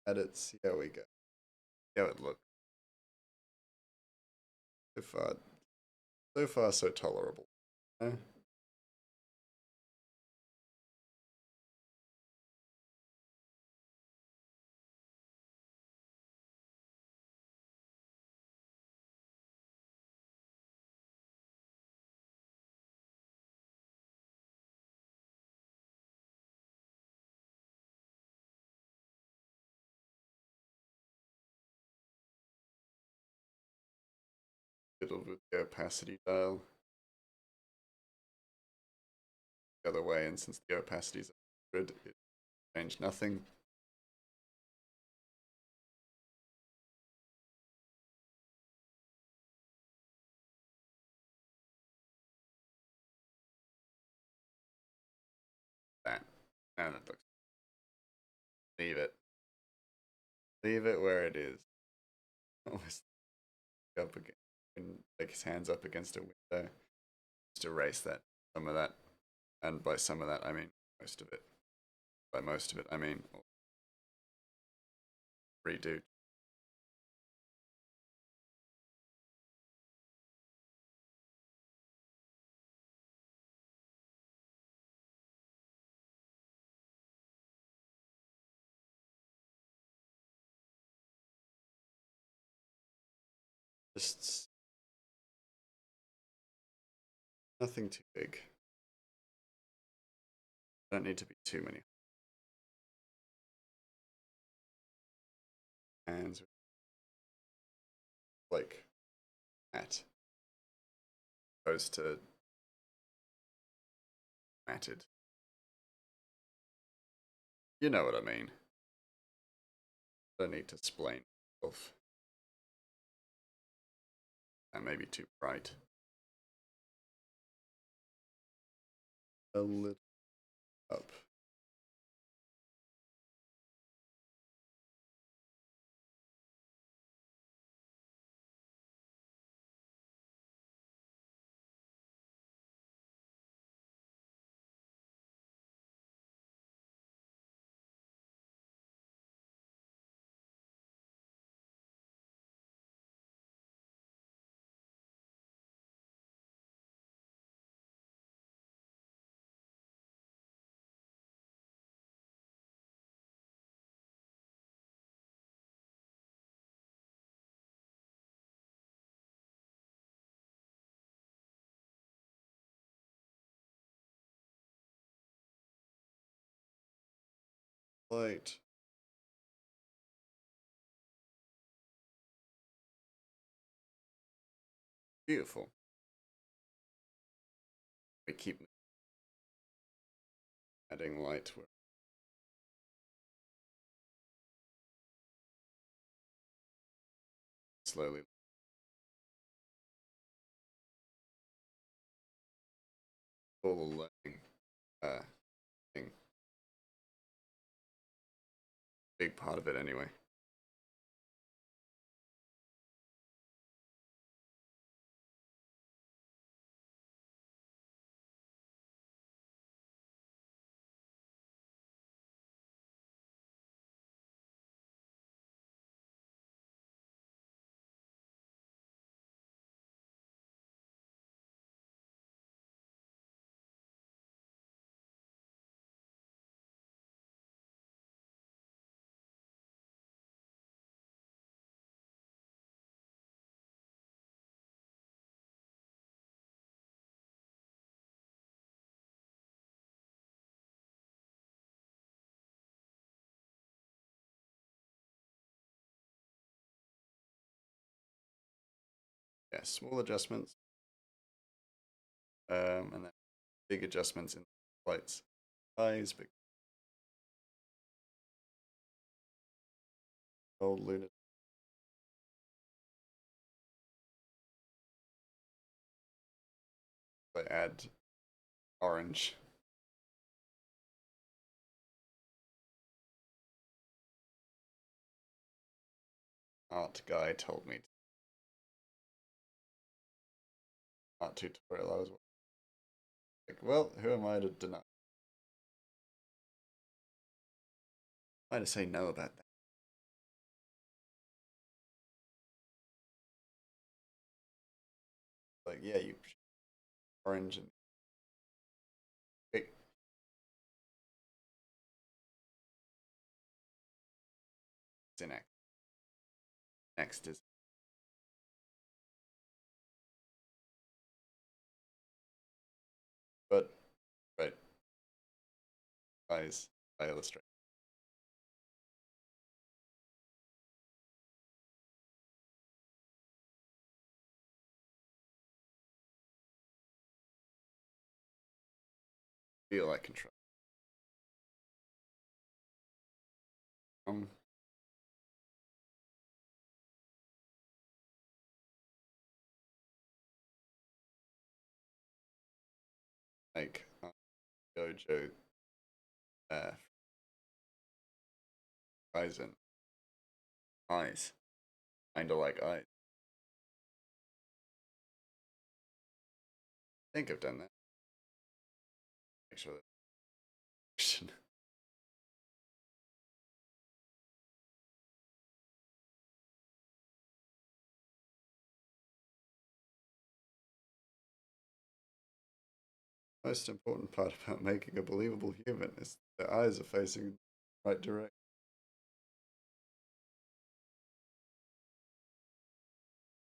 Edits. Here we go. See how it looks. So far, so tolerable. Fiddled with the opacity dial the other way, and since the opacity is 100, it changed nothing. That. And it looks. Leave it. Leave it where it is. Almost up again. Like his hands up against a window. Just erase that. Some of that. And by some of that, I mean most of it. By most of it, I mean redo. Just nothing too big. Don't need to be too many hands. Like that. Opposed to matted. You know what I mean. Don't need to explain myself. That may be too bright. A little up. Light. Beautiful. We keep adding light where slowly all the learning thing. Big part of it anyway. Yeah, small adjustments, and then big adjustments in flights. Eyes, big old lunar. I add orange. Art guy told me. Art tutorial. I was like, well, who am I to deny? Why to say no about that? Like, yeah, you orange and big. It's in X. Next is, but right, guys, I illustrate. Feel I control. Um, like Gojo, uh, Ryzen, eyes, kinda like eyes. I think I've done that. Make sure that. Most important part about making a believable human is their eyes are facing the right direction.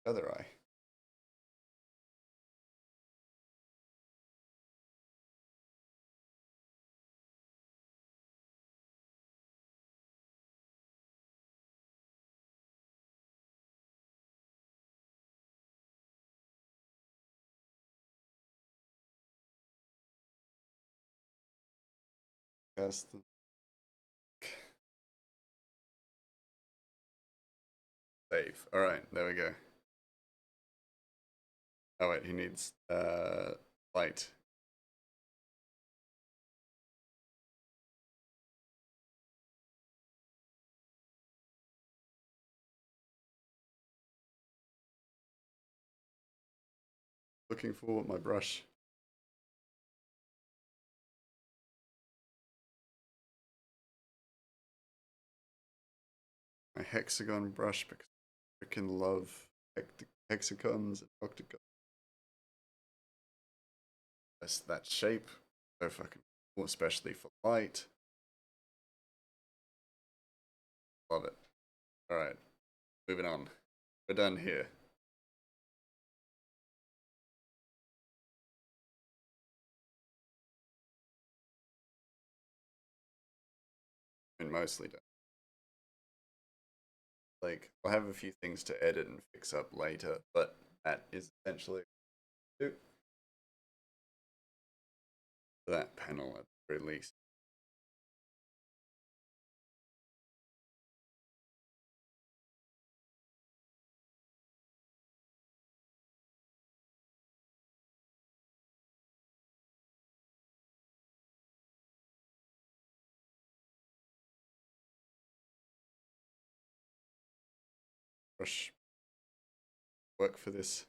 Other eye. Cast the save. All right, there we go. Oh wait, he needs light. Looking for my brush. My hexagon brush because I freaking love hexagons and octagons. That's that shape. So fucking cool, especially for light. Love it. All right, moving on. We're done here. I mean, mostly done. Like, I'll have a few things to edit and fix up later, but that is essentially that panel at the very least. Rush work for this.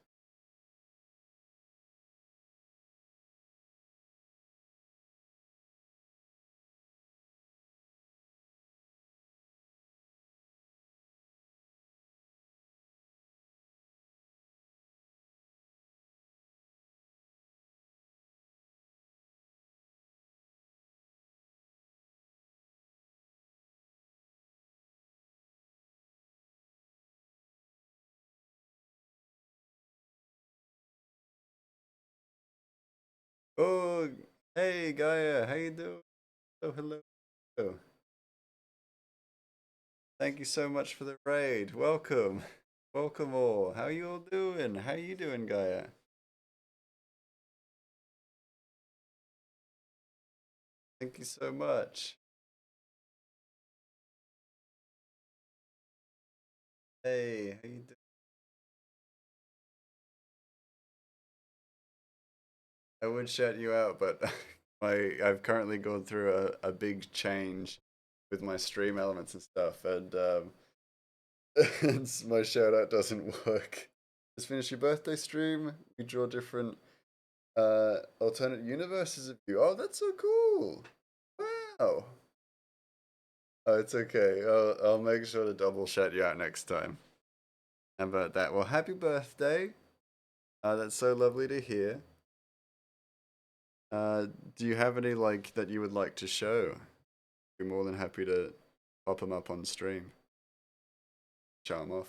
Oh, hey Gaia, how you doing? Oh, hello. Thank you so much for the raid. Welcome. Welcome all. How you all doing? How you doing, Gaia? Thank you so much. Hey, how you doing? I would shout you out, but I've currently gone through a big change with my stream elements and stuff, and and my shout out doesn't work. Just finished your birthday stream. We draw different alternate universes of you. Oh, that's so cool. Wow. Oh, it's okay. I'll make sure to double shout you out next time. How about that? Well, happy birthday. That's so lovely to hear. Do you have any like that you would like to show? Be more than happy to pop them up on stream. Show them off.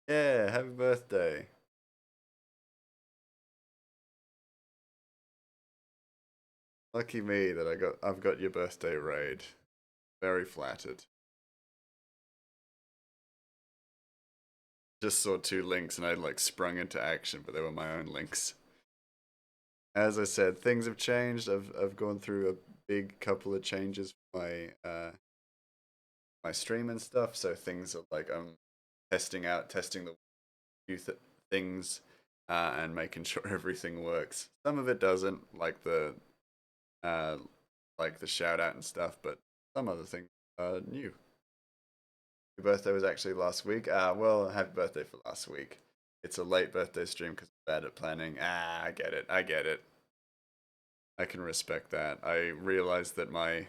Yeah, happy birthday. Lucky me that I've got your birthday raid. Very flattered. Just saw two links and I like sprung into action, but they were my own links. As I said, things have changed. I've gone through a big couple of changes for my stream and stuff. So things are like I'm testing the new things, and making sure everything works. Some of it doesn't, uh, like the shout out and stuff, but some other things are new. Your birthday was actually last week. Well, happy birthday for last week. It's a late birthday stream because I'm bad at planning. I get it. I get it. I can respect that. I realized that my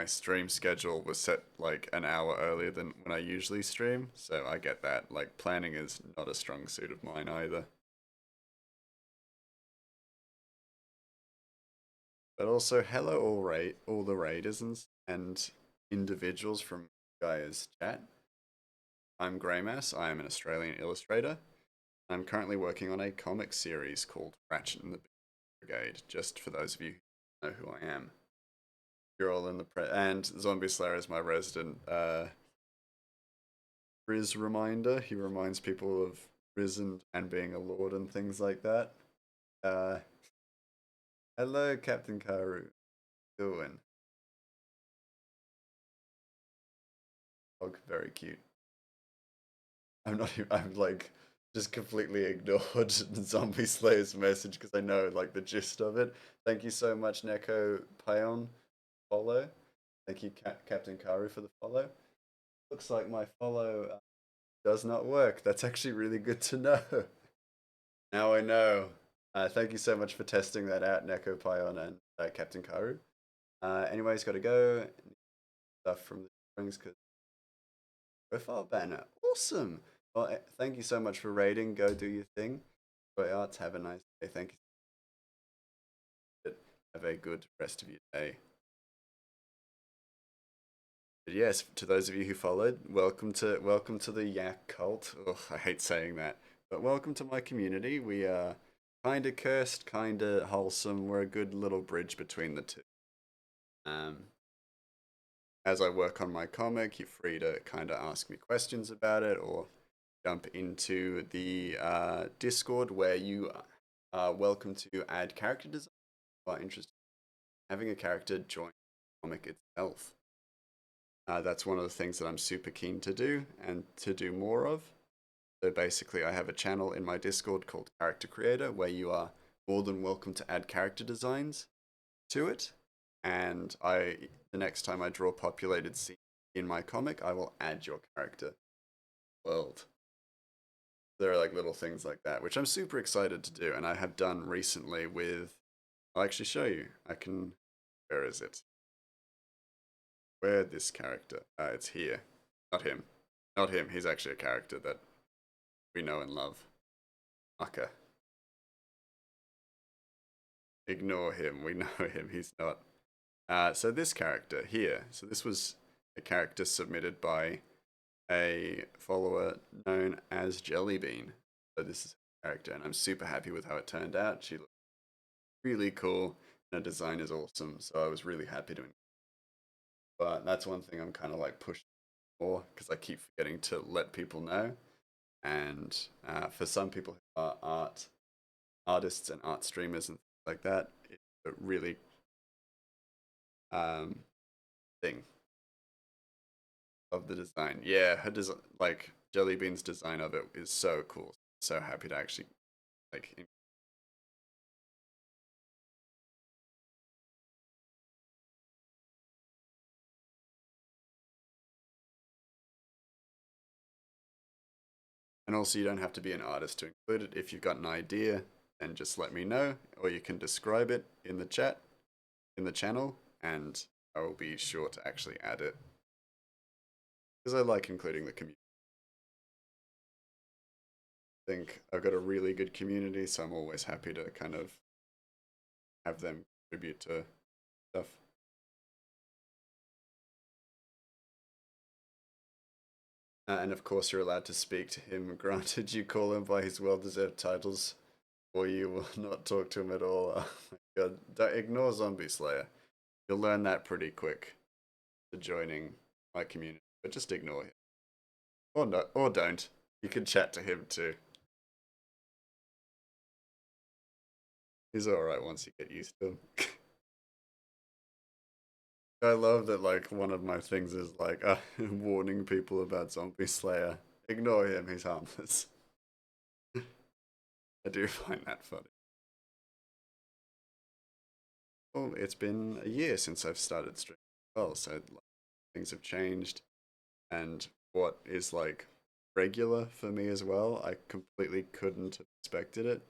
stream schedule was set like an hour earlier than when I usually stream, so I get that. Like planning is not a strong suit of mine either. But also, hello all the raiders and individuals from Gaia's chat. I'm Greymass. I am an Australian illustrator. I'm currently working on a comic series called Ratchet and the Brigade. Just for those of you who know who I am, you're all in the and Zombie Slayer is my resident Riz reminder. He reminds people of Risen and being a lord and things like that. Uh, hello, Captain Karu. Doing? Oh, very cute. I'm not. I'm like just completely ignored Zombie Slayer's message because I know like the gist of it. Thank you so much, Neko Payon. Follow. Thank you, Captain Karu, for the follow. Looks like my follow does not work. That's actually really good to know. Now I know. Thank you so much for testing that out, Neko Payon and Captain Karu. Anyways, gotta go. Stuff from the strings because profile banner. Awesome. Well, thank you so much for raiding. Go do your thing. Enjoy arts. Have a nice day. Thank you. Have a good rest of your day. But yes, to those of you who followed, welcome to the Yak cult. Oh, I hate saying that, but welcome to my community. We are kinda cursed, kinda wholesome. We're a good little bridge between the two. Um, as I work on my comic, you're free to kind of ask me questions about it or jump into the Discord where you are welcome to add character design. If you are interested in having a character join the comic itself. That's one of the things that I'm super keen to do and to do more of. So basically, I have a channel in my Discord called Character Creator where you are more than welcome to add character designs to it. And the next time I draw populated scene in my comic, I will add your character world. There are like little things like that, which I'm super excited to do, and I have done recently with. I'll actually show you. I can. Where is it? Where this character? It's here. Not him. Not him. He's actually a character that we know and love. Okay. Ignore him. We know him. He's not. So this character here. So this was a character submitted by a follower known as Jellybean. So this is a character, and I'm super happy with how it turned out. She looked really cool, and her design is awesome. So I was really happy to. But that's one thing I'm kind of like pushing for because I keep forgetting to let people know. And for some people who are artists and art streamers and things like that, it's a really um, thing of the design. Yeah, her design, like Jellybean's design of it, is so cool. So happy to actually like. And also, you don't have to be an artist to include it. If you've got an idea, then just let me know, or you can describe it in the chat, in the channel, and I will be sure to actually add it because I like including the community. I think I've got a really good community, so I'm always happy to kind of have them contribute to stuff. And of course, you're allowed to speak to him. Granted, you call him by his well-deserved titles, or you will not talk to him at all. Oh my god! Don't ignore Zombie Slayer. You'll learn that pretty quick to joining my community. But just ignore him, or no, or don't. You can chat to him too. He's all right once you get used to him. I love that. Like one of my things is like warning people about Zombie Slayer. Ignore him. He's harmless. I do find that funny. Well, it's been a year since I've started streaming. Well, so like, things have changed, and what is like regular for me as well, I completely couldn't have expected it.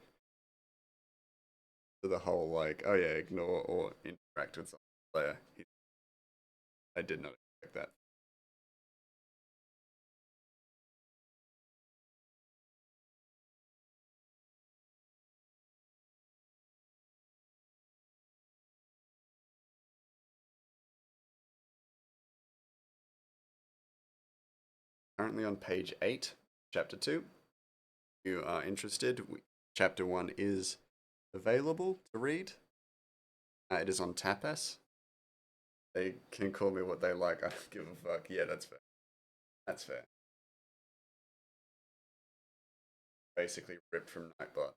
To the whole like, oh yeah, ignore or interact with some player. I did not expect that. Currently on page 8, chapter 2. If you are interested, chapter 1 is available to read. It is on Tapas. They can call me what they like. I don't give a fuck. Yeah, that's fair. That's fair. Basically ripped from Nightbot.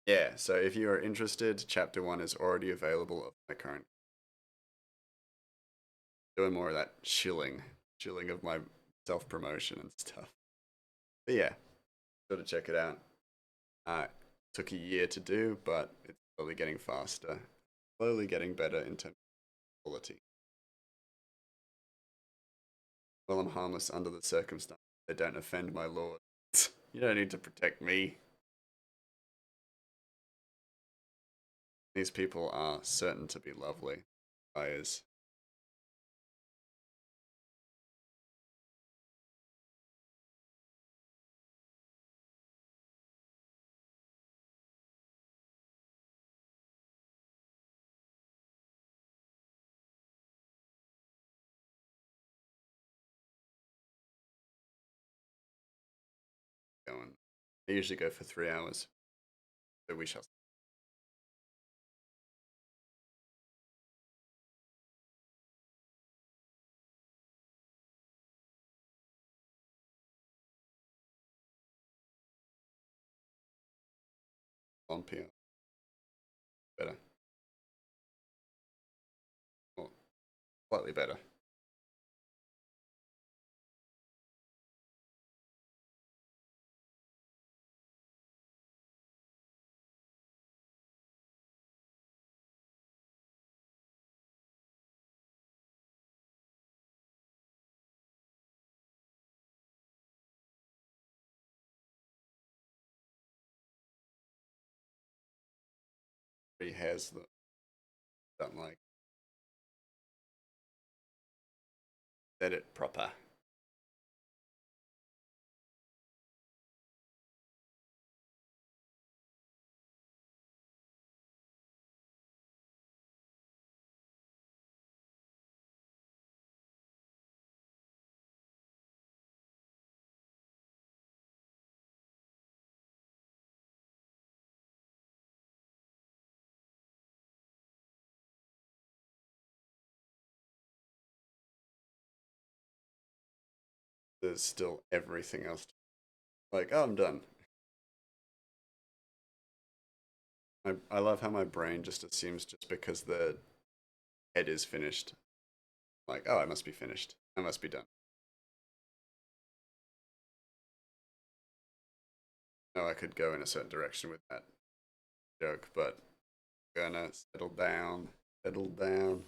Yeah, so if you are interested, chapter 1 is already available of my current. Doing more of that shilling of my self promotion and stuff. But yeah, got to check it out. Took a year to do, but it's slowly getting faster, slowly getting better in terms of quality. Well, I'm harmless under the circumstances. They don't offend my lord. You don't need to protect me. These people are certain to be lovely. Players. Going. I usually go for 3 hours, so we shall. 1 p.m. Better. Or slightly better. three hairs that don't like. Set it proper. There's still everything else. Like, oh, I'm done. I love how my brain just assumes just because the head is finished. Like, oh, I must be finished. I must be done. No, I could go in a certain direction with that joke, but I'm gonna settle down. Settle down.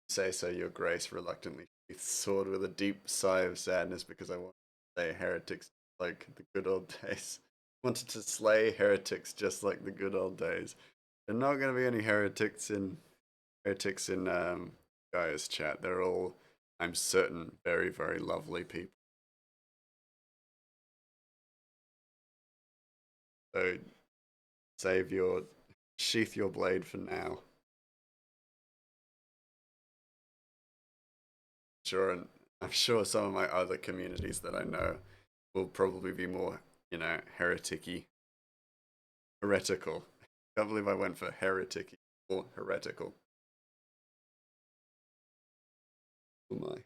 Say so, Your Grace reluctantly sheaths sword with a deep sigh of sadness because I want to slay heretics like the good old days. Wanted to slay heretics just like the good old days. There are not going to be any heretics in Gaia's chat. They're all, I'm certain, very very lovely people. So save your, sheath your blade for now. Sure, and I'm sure some of my other communities that I know will probably be more, hereticy, heretical. Can't believe I went for heretic or heretical. Who am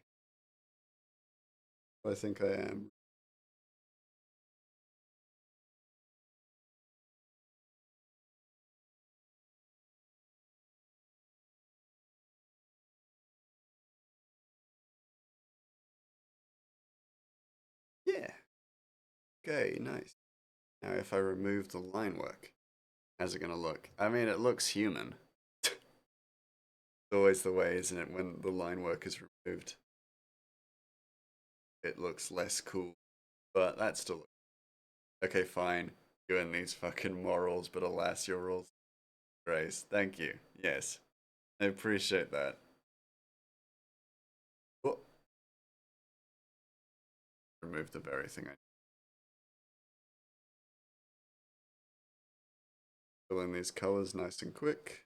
I? I think I am. Yeah. Okay, nice. Now, if I remove the line work, how's it gonna look? I mean, it looks human. It's always the way, isn't it? When the line work is removed, it looks less cool. But that's still okay. Fine. You and these fucking morals, but alas, your rules. Grace. Thank you. Yes, I appreciate that. Oh, remove the very thing. I fill in these colors nice and quick.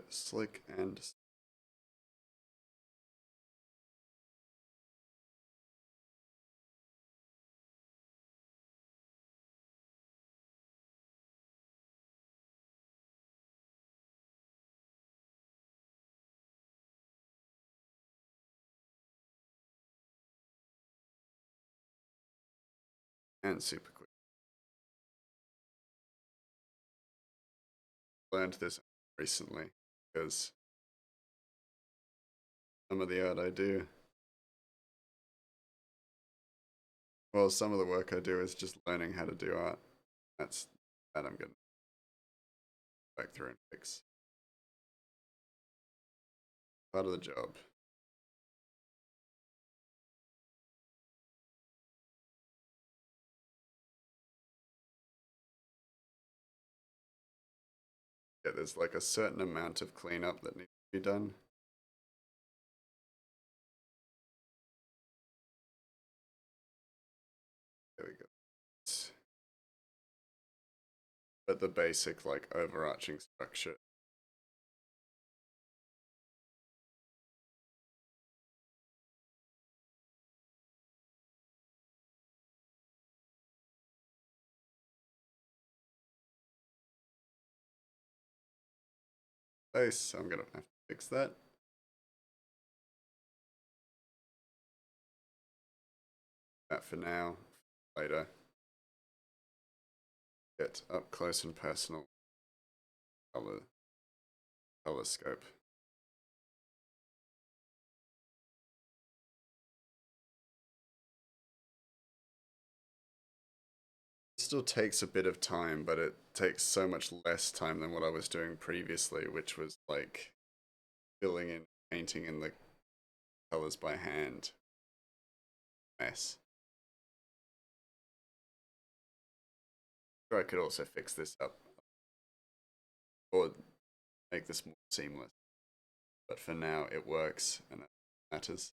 Slick and super quick. Learned this recently because some of the art I do, well, some of the work I do is just learning how to do art. That's that I'm gonna back through and fix. Part of the job. Yeah, there's like a certain amount of cleanup that needs to be done. There we go. But the basic like overarching structure. Place. I'm gonna have to fix that. That for now. Later. Get up close and personal. Color scope. It still takes a bit of time, but it takes so much less time than what I was doing previously, which was like filling in, painting in the colors by hand. Mess. Sure, I could also fix this up or make this more seamless. But for now, it works and that matters.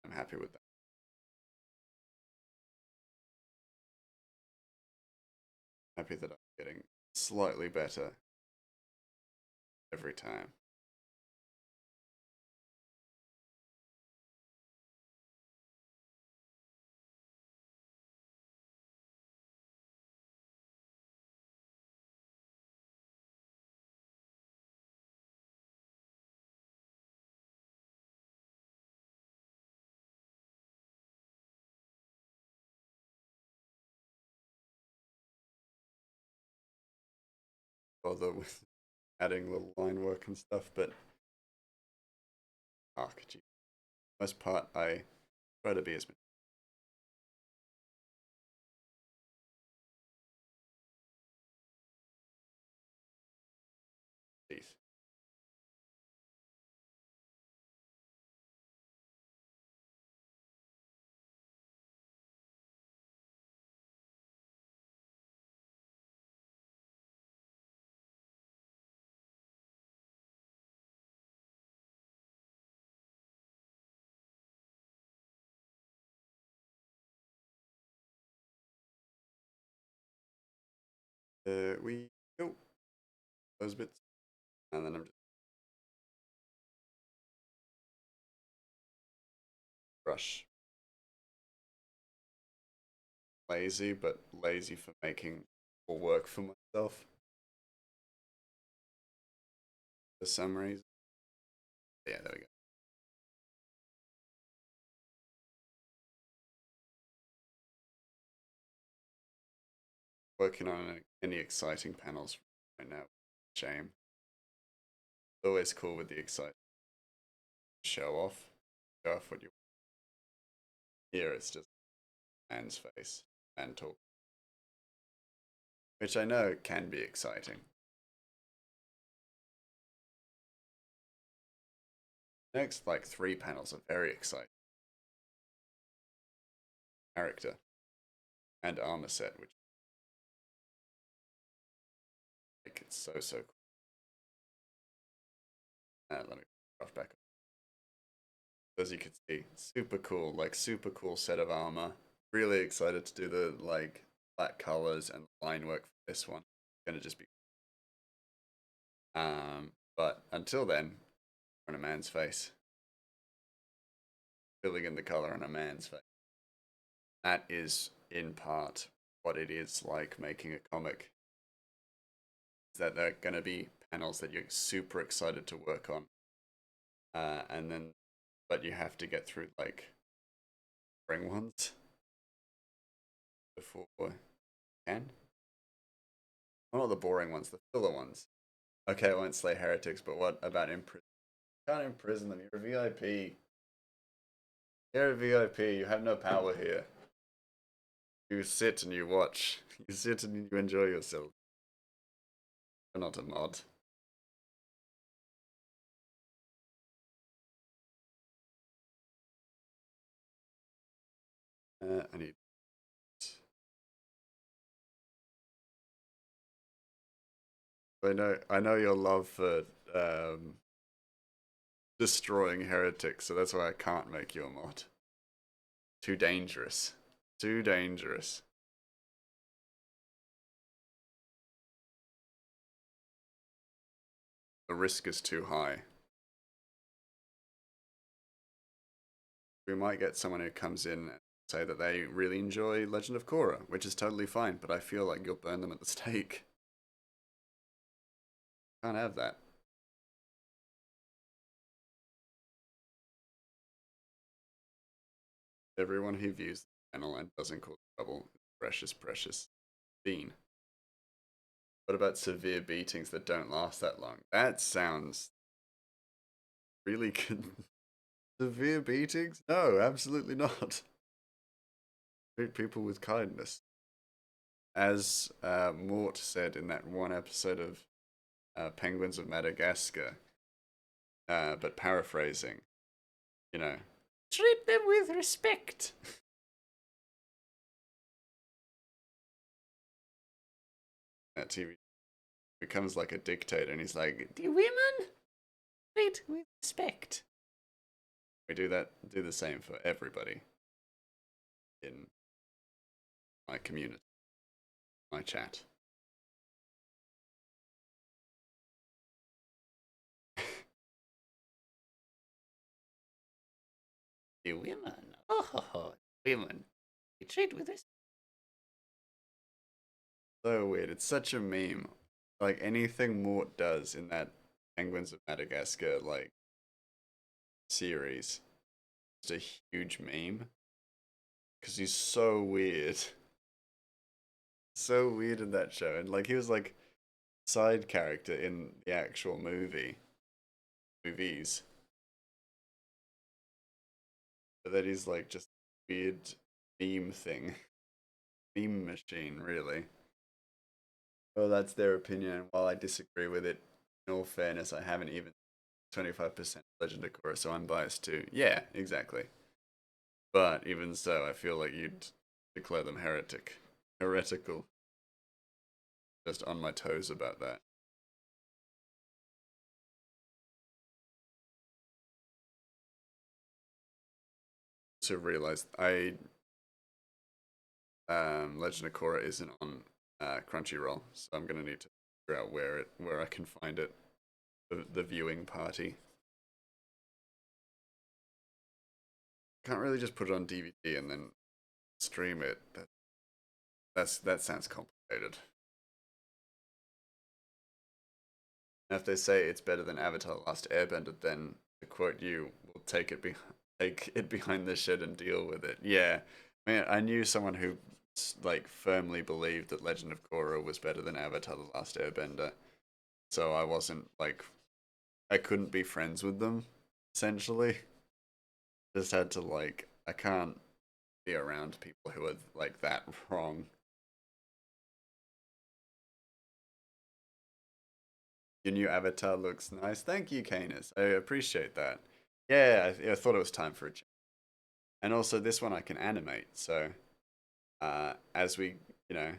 I'm happy with that. Happy that I'm getting slightly better every time. Bother with adding little line work and stuff, but gee. Most part, I try to be as teeth. We go those bits, and then I'm just brush. Lazy, but lazy for making more work for myself for some reason. Yeah, there we go. Working on any exciting panels right now. Shame. Always cool with the exciting show off. Show off what you here. It's just man's face and talk, which I know can be exciting. Next, like 3 panels are very exciting. Character and armor set, which like it's so cool. Let me brush back. As you can see, super cool, like super cool set of armor. Really excited to do the like black colors and line work for this one. It's gonna just be but until then, on a man's face. Filling in the color on a man's face. That is in part what it is like making a comic. Is that they're gonna be panels that you're super excited to work on. And then but you have to get through like spring ones before you can. Well, not the boring ones, the filler ones. Okay, I won't slay heretics, but what about imprison? You can't imprison them. You're a VIP. You're a VIP. You have no power here. You sit and you watch. You sit and you enjoy yourself. You're not a mod. I need. I know your love for destroying heretics, so that's why I can't make you a mod. Too dangerous. Too dangerous. The risk is too high. We might get someone who comes in and say that they really enjoy Legend of Korra, which is totally fine, but I feel like you'll burn them at the stake. Can't have that. Everyone who views the channel and doesn't cause trouble is precious, precious bean. What about severe beatings that don't last that long? That sounds really good. Severe beatings? No, absolutely not. Treat people with kindness. As Mort said in that one episode of Penguins of Madagascar, but paraphrasing, you know, treat them with respect. that TV becomes like a dictator, and he's like, "Do women treat with respect?" We do the same for everybody in my community, my chat. The women, oh, women, we treat with respect. So weird. It's such a meme. Like anything Mort does in that Penguins of Madagascar like series, it's a huge meme because he's so weird, so weird in that show, and like he was like side character in the actual movies, but that he's like just weird meme thing, meme machine, really. Well, that's their opinion, and while I disagree with it, in all fairness, I haven't even 25% Legend of Korra, so I'm biased too. Yeah, exactly. But even so, I feel like you'd declare them heretical. Just on my toes about that. To realize Legend of Korra isn't on Crunchyroll, so I'm gonna need to figure out where I can find it. The viewing party. Can't really just put it on DVD and then stream it. That sounds complicated. And if they say it's better than Avatar: The Last Airbender, then to quote you, we'll take it behind the shed and deal with it. Yeah, man, I knew someone who like firmly believed that Legend of Korra was better than Avatar: The Last Airbender. So I wasn't like I couldn't be friends with them. Essentially, just had to like I can't be around people who are like that wrong. Your new avatar looks nice. Thank you, Canis. I appreciate that. Yeah, I thought it was time for a change. And also, this one I can animate. So, as we, you know,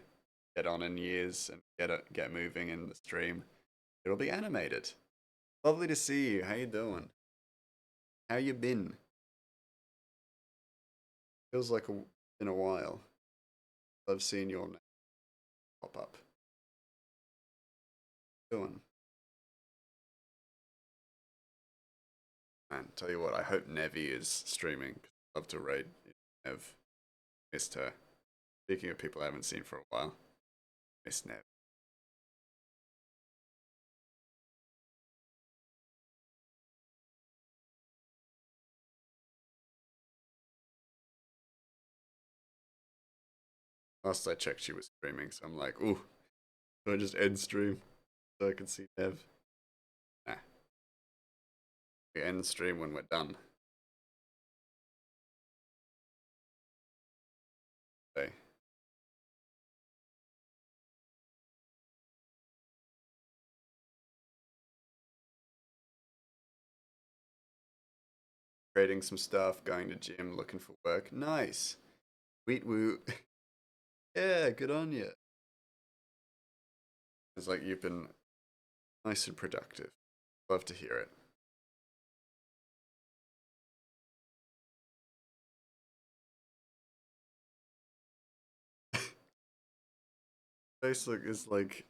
get on in years and get moving in the stream, it'll be animated. Lovely to see you. How you doing? How you been? Feels like been a while. I've seen your name pop up. Doing. Man, tell you what, I hope Nevi is streaming. Love to raid Nev. Missed her. Speaking of people I haven't seen for a while, miss Nev. Last I checked, she was streaming, so I'm like, ooh, do I just end stream so I can see Nev? Nah, we end stream when we're done. Okay. Creating some stuff, going to gym, looking for work. Nice. Sweet woo. Yeah, good on you. It's like you've been nice and productive. Love to hear it. Face look is like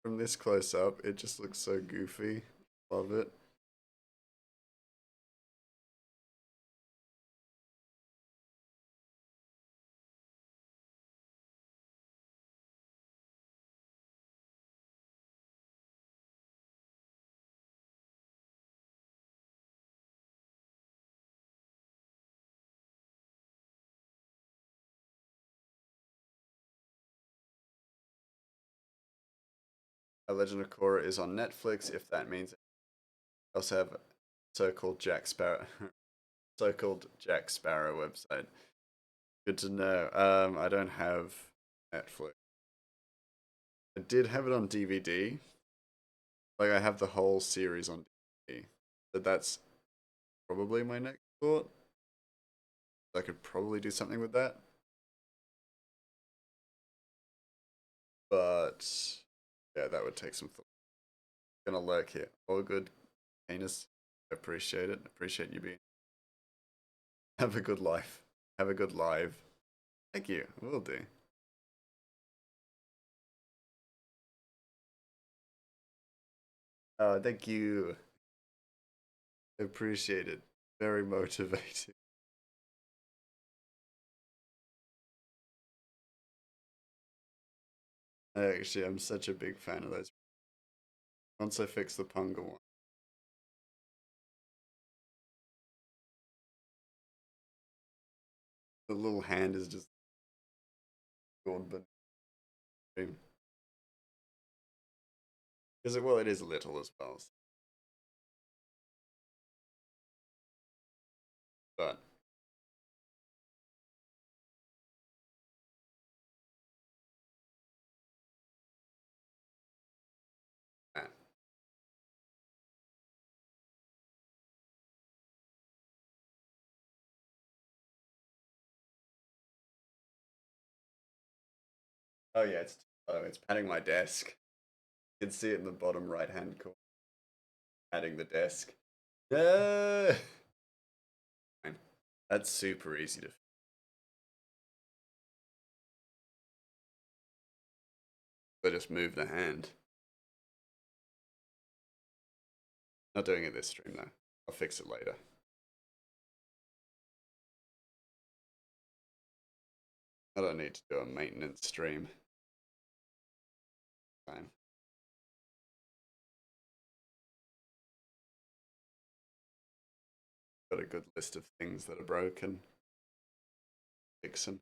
from this close up, it just looks so goofy. Love it. A Legend of Korra is on Netflix, if that means it. I also have so-called Jack Sparrow so-called Jack Sparrow website. Good to know. I don't have Netflix. I did have it on DVD. Like I have the whole series on DVD. But that's probably my next thought. I could probably do something with that. But Yeah, that would take some thought. Gonna lurk here. All good, anus. Appreciate it. Appreciate you being. Have a good life. Have a good live. Thank you. Will do. Oh, thank you. Appreciate it. Very motivating. Actually, I'm such a big fan of those. Once I fix the Punga one, the little hand is just gone, but because well, it is little as well. But man, oh yeah, it's patting my desk. You can see it in the bottom right hand corner, patting the desk. Yeah, that's super easy to. But just move the hand. Not doing it this stream though. I'll fix it later. I don't need to do a maintenance stream. Fine. Got a good list of things that are broken. Fix them.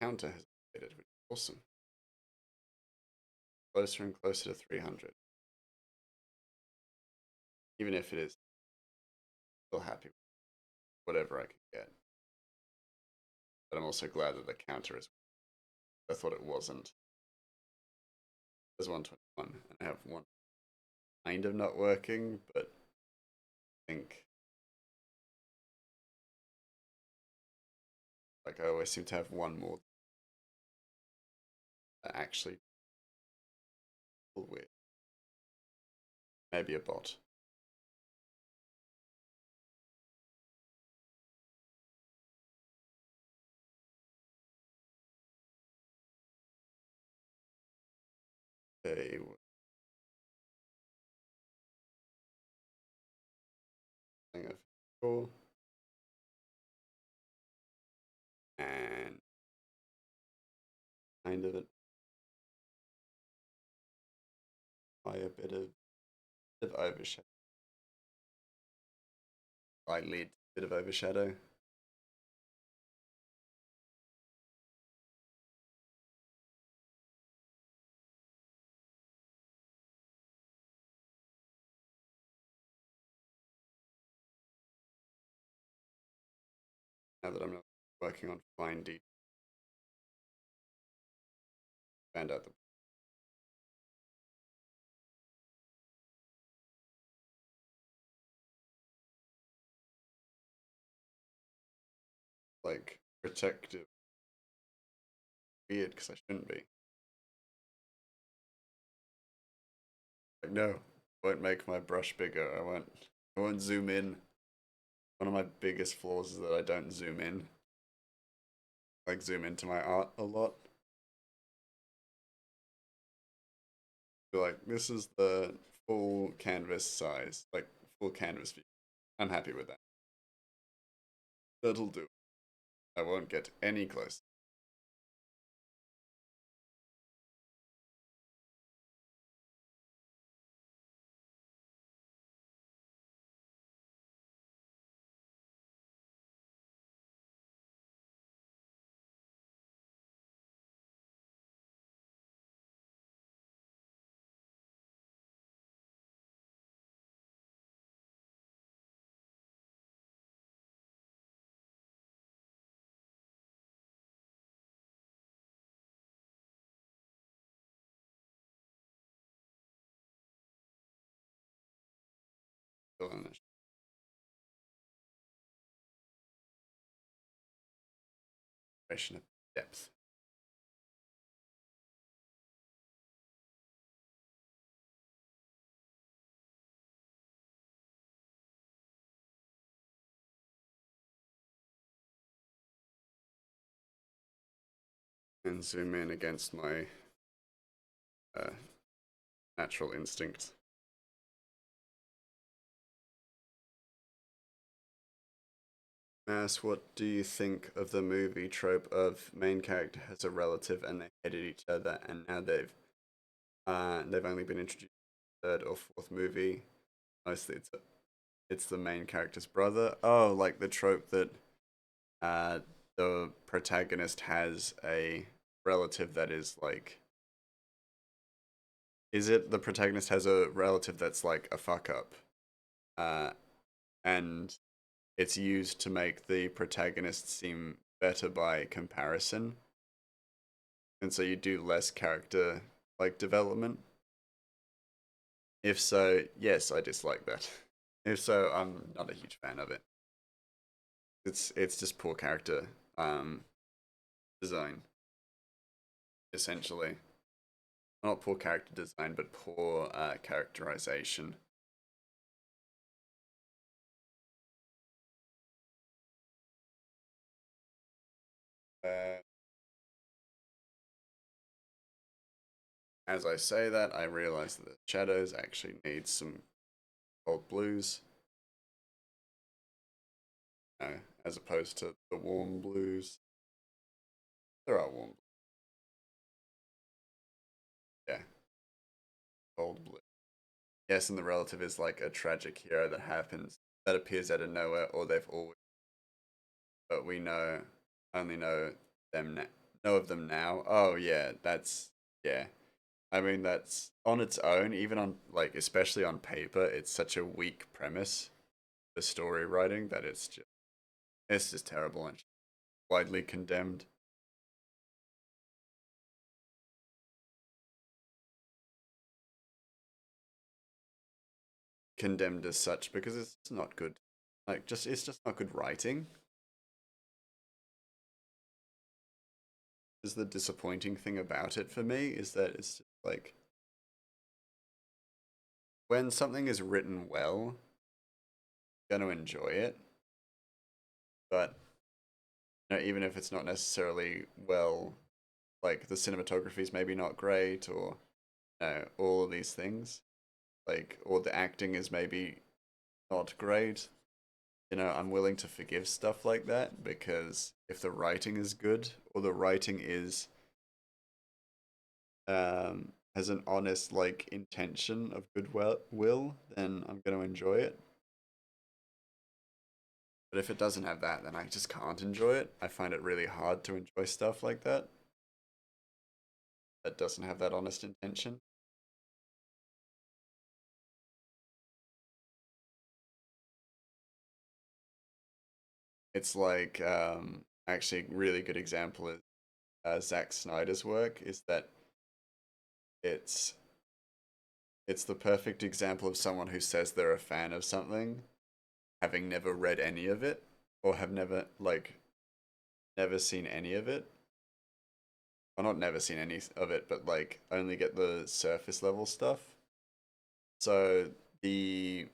Counter has updated, which is awesome. Closer and closer to 300. Even if it is still happy with whatever I can get. But I'm also glad that the counter is. I thought it wasn't. There's 121, and I have one kind of not working, but I think like I always seem to have one more that actually pull with. Maybe a bot. A thing of cool and kind of by a bit of overshadow. Slightly bit of overshadow. Now that I'm not working on fine detail, found out the like protective weird because I shouldn't be. Like no, won't make my brush bigger. I won't zoom in. One of my biggest flaws is that I don't zoom in. Like zoom into my art a lot. Like this is the full canvas size, like full canvas view. I'm happy with that. That'll do. I won't get any closer. of depth. And zoom in against my uh, natural instinct. Mass, what do you think of the movie trope of main character has a relative and they hated each other, and now they've only been introduced in the third or fourth movie. Mostly, it's the main character's brother. Oh, like the trope that uh, the protagonist has a relative that is like. Is it the protagonist has a relative that's like a fuck up? Uh, and it's used to make the protagonist seem better by comparison. And so you do less character like development. If so, yes, I dislike that. If so, I'm not a huge fan of it. It's just poor character design, essentially. Not poor character design, but poor characterization. Uh, as I say that, I realize that the shadows actually need some cold blues, as opposed to the warm blues. There are warm, yeah, cold blue. Yes, and the relative is like a tragic hero that appears out of nowhere, or they've always, but we only know of them now. Oh yeah, yeah. I mean that's on its own, even on like especially on paper, it's such a weak premise for story writing that it's just terrible and widely condemned. Condemned as such because it's not good. Like just it's just not good writing. Is the disappointing thing about it for me is that it's just like when something is written well, I'm gonna enjoy it, but even if it's not necessarily well, like the cinematography is maybe not great, or all of these things, like or the acting is maybe not great. I'm willing to forgive stuff like that because if the writing is good or the writing is has an honest like intention of goodwill, then I'm going to enjoy it. But if it doesn't have that, then I just can't enjoy it. I find it really hard to enjoy stuff like that doesn't have that honest intention. It's like actually a really good example is Zack Snyder's work is that it's it's the perfect example of someone who says they're a fan of something having never read any of it or have never seen any of it. Well, not never seen any of it, but like only get the surface level stuff. So the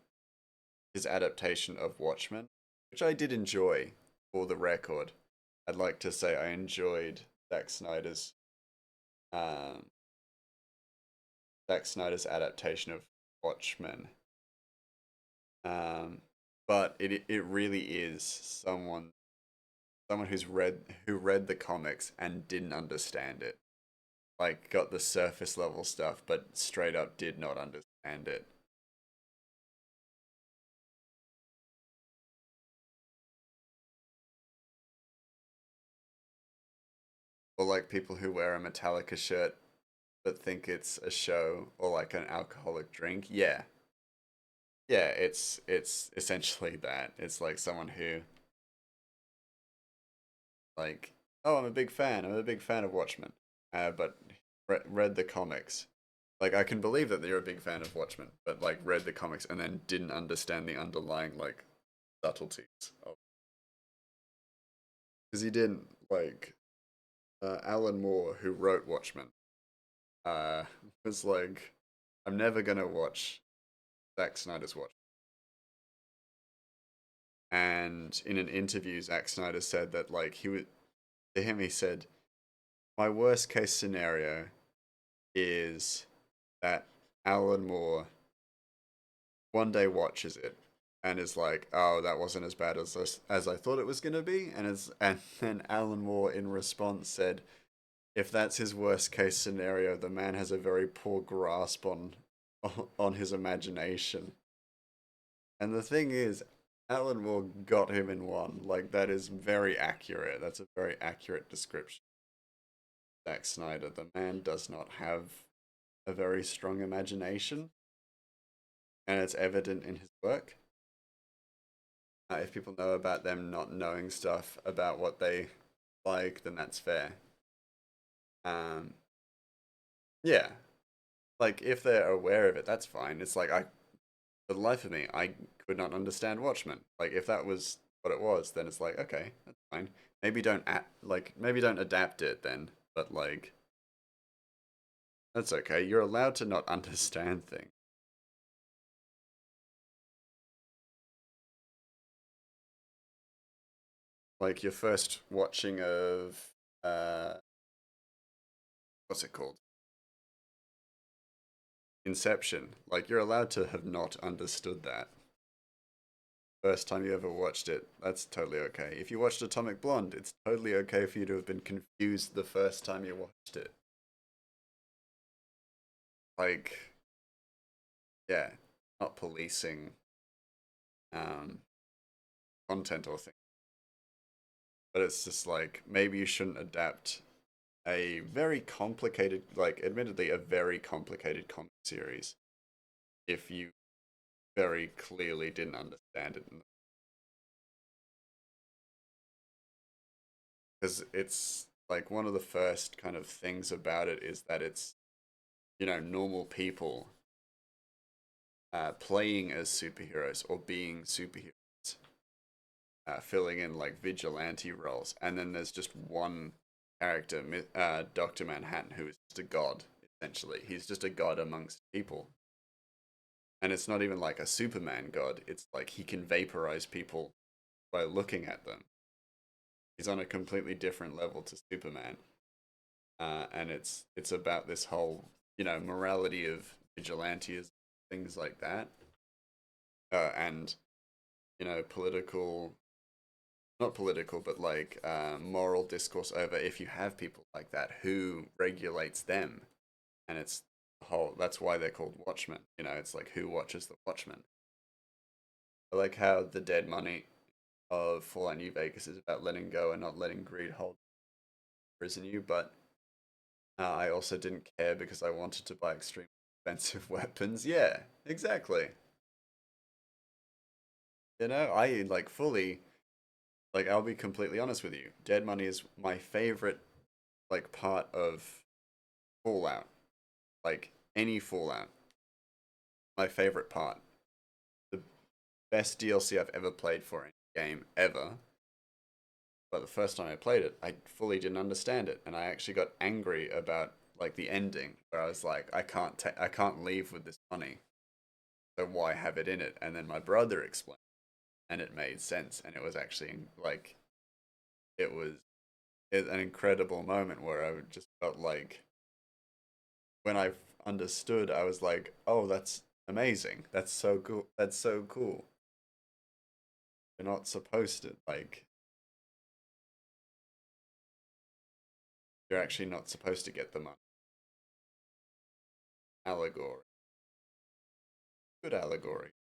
his adaptation of Watchmen, which I did enjoy for the record. I'd like to say I enjoyed Zack Snyder's um Zack Snyder's adaptation of Watchmen. Um but it really is someone who read the comics and didn't understand it. Like got the surface level stuff, but straight up did not understand it. Or like people who wear a Metallica shirt but think it's a show or like an alcoholic drink. Yeah. Yeah, it's essentially that. It's like someone who like, oh, I'm a big fan. I'm a big fan of Watchmen. But read the comics. Like I can believe that you're a big fan of Watchmen, but like read the comics and then didn't understand the underlying like subtleties of because he didn't like Alan Moore, who wrote Watchmen, uh, was like, I'm never gonna watch Zack Snyder's Watchmen. And in an interview, Zack Snyder said that like he would to him he said, my worst case scenario is that Alan Moore one day watches it and is like, "Oh, that wasn't as bad as I thought it was gonna be," and then Alan Moore in response said, "If that's his worst case scenario, the man has a very poor grasp on his imagination." And the thing is, Alan Moore got him in one. Like that is very accurate. That's a very accurate description. Zack Snyder, the man does not have a very strong imagination, and it's evident in his work. If people know about them not knowing stuff about what they like, then that's fair. Um, yeah, like if they're aware of it, that's fine. It's like for the life of me, I could not understand Watchmen. Like if that was what it was, then it's like okay, that's fine. Maybe don't adapt it then, but like that's okay. You're allowed to not understand things. Like your first watching of uh, what's it called? Inception. Like you're allowed to have not understood that. First time you ever watched it, that's totally okay. If you watched Atomic Blonde, it's totally okay for you to have been confused the first time you watched it. Like, yeah, not policing um, content or things, but it's just like maybe you shouldn't adapt a very complicated, like, admittedly, a very complicated comic series if you very clearly didn't understand it. Because it's like one of the first kind of things about it is that it's, normal people playing as superheroes or being superheroes, filling in like vigilante roles, and then there's just one character, Doctor Manhattan, who is just a god. Essentially, he's just a god amongst people, and it's not even like a Superman god. It's like he can vaporize people by looking at them. He's on a completely different level to Superman, and it's about this whole morality of vigilantes, things like that, and political, not political, but like moral discourse over if you have people like that, who regulates them, and it's the whole. That's why they're called Watchmen. It's like who watches the Watchmen. I like how the Dead Money of Fallout New Vegas is about letting go and not letting greed hold prison you, but I also didn't care because I wanted to buy extremely expensive weapons. Yeah, exactly. I like fully, like I'll be completely honest with you. Dead Money is my favorite like part of Fallout. Like any Fallout, my favorite part. The best DLC I've ever played for any game ever. But the first time I played it, I fully didn't understand it, and I actually got angry about like the ending, where I was like, I can't leave with this money, so why have it in it? And then my brother explained, and it made sense, and it was actually like it was an incredible moment where I just felt like when I understood, I was like, oh, that's amazing, that's so cool, that's so cool. You're not supposed to like, you're actually not supposed to get the money. Allegory, good allegory.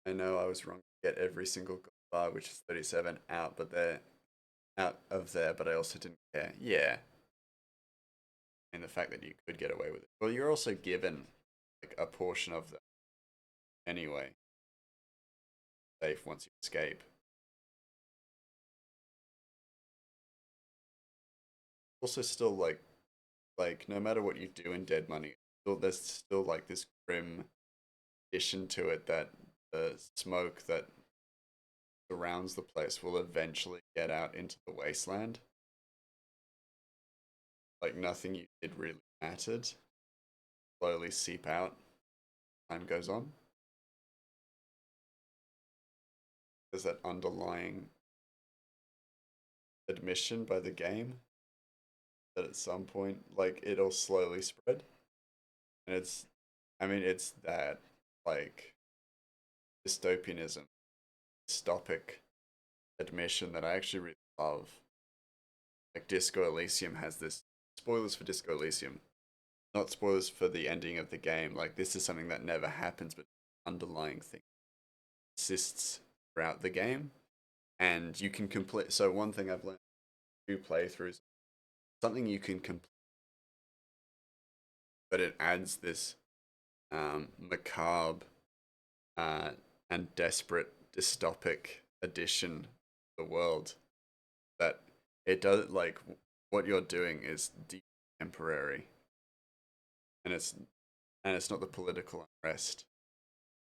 I know I was wrong to get every single gold bar, which is 37, out, but they're out of there, but I also didn't care. Yeah, and the fact that you could get away with it. Well, you're also given like a portion of them anyway. safe once you escape. Also, still like no matter what you do in Dead Money, there's still like this grim addition to it that the smoke that surrounds the place will eventually get out into the wasteland. Like nothing you did really mattered. Slowly seep out. Time goes on. There's that underlying admission by the game that at some point, like it'll slowly spread, and I mean, it's that like dystopianism, dystopic admission that I actually really love. Like Disco Elysium has this. Spoilers for Disco Elysium, not spoilers for the ending of the game. Like this is something that never happens, but underlying thing exists throughout the game, and you can complete. So one thing I've learned through playthroughs, something you can complete, but it adds this macabre uh, and desperate dystopic addition to the world that it does like what you're doing is deep temporary, and it's not the political unrest,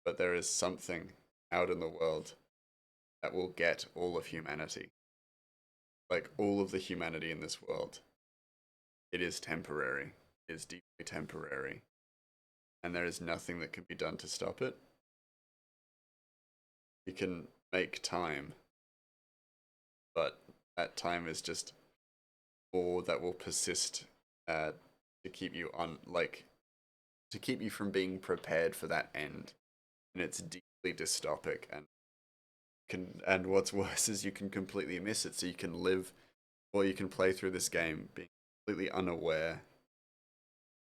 but there is something out in the world that will get all of humanity, like all of the humanity in this world. It is temporary, it is deeply temporary, and there is nothing that can be done to stop it. You can make time, but that time is just more that will persist uh, to keep you on, like, to keep you from being prepared for that end. And it's deeply dystopic, and what's worse is you can completely miss it. So you can live, or you can play through this game being completely unaware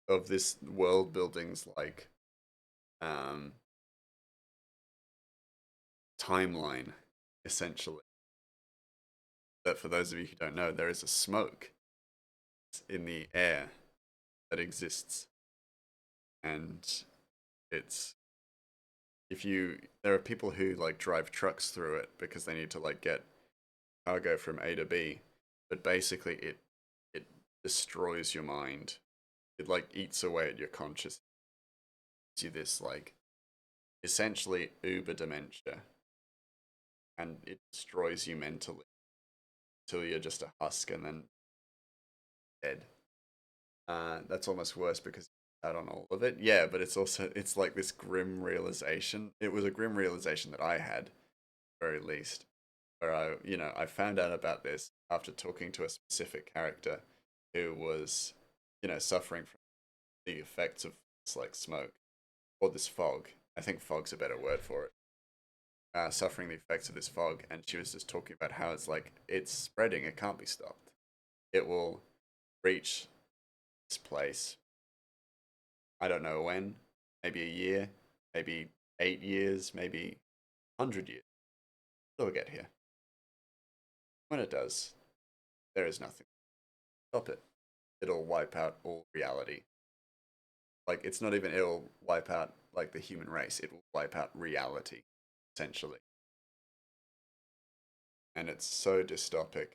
of this world building's like um, timeline, essentially. But for those of you who don't know, there is a smoke in the air that exists, and it's if you there are people who like drive trucks through it because they need to like get cargo from A to B, but basically it destroys your mind. It like eats away at your consciousness. Gives you this like essentially uber dementia, and it destroys you mentally until you're just a husk and then dead. That's almost worse because out on all of it. Yeah, but it's like this grim realization. It was a grim realization that I had, very least, where I found out about this after talking to a specific character who was, suffering from the effects of this like smoke or this fog. I think fog's a better word for it. Suffering the effects of this fog, and she was just talking about how it's spreading. It can't be stopped. It will reach this place. I don't know when. Maybe a year. Maybe 8 years. Maybe 100 years. It'll get here. When it does, there is nothing. Stop it. It'll wipe out all reality. Like it's not even it'll wipe out like the human race. It will wipe out reality, essentially. And it's so dystopic,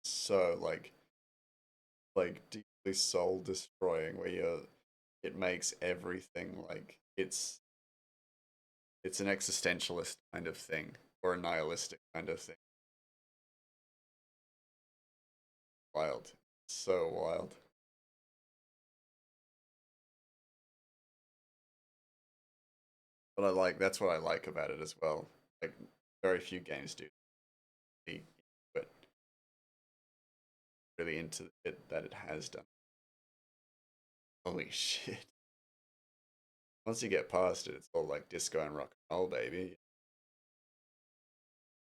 so like deeply soul destroying. Where it makes everything like it's an existentialist kind of thing or a nihilistic kind of thing. Wild, so wild. But that's what I like about it as well. Like very few games do, but really into it that it has done. Holy shit. Once you get past it, it's all like disco and rock and roll, baby.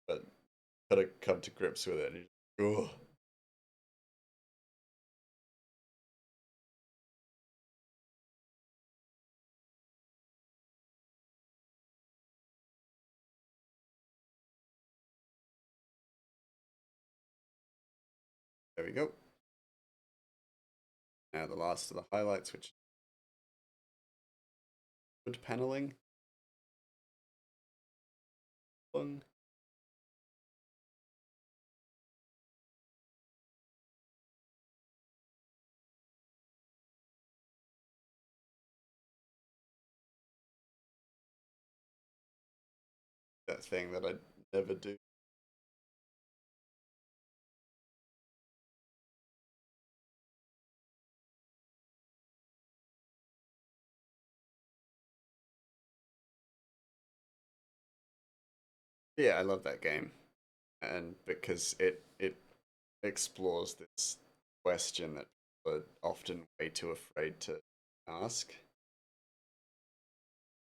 But gotta come to grips with it. And oh, there we go. Now the last of the highlights, which wood paneling. long. That thing that I never do. Yeah, I love that game, and because it explores this question that people are often way too afraid to ask.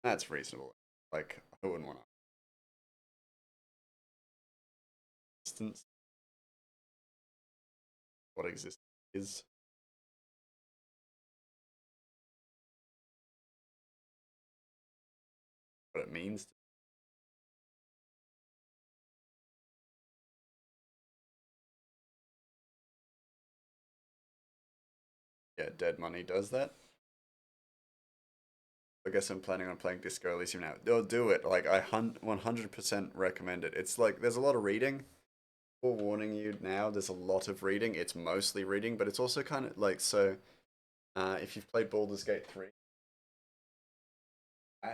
That's reasonable. Like, I wouldn't want to distance what existence is, what it means. Yeah, Dead Money does that. I guess I'm planning on playing Disco Elysium now. They'll do it. Like, I 100% recommend it. It's like, there's a lot of reading. Forewarning you now, there's a lot of reading. It's mostly reading, but it's also kind of like, so, if you've played Baldur's Gate 3,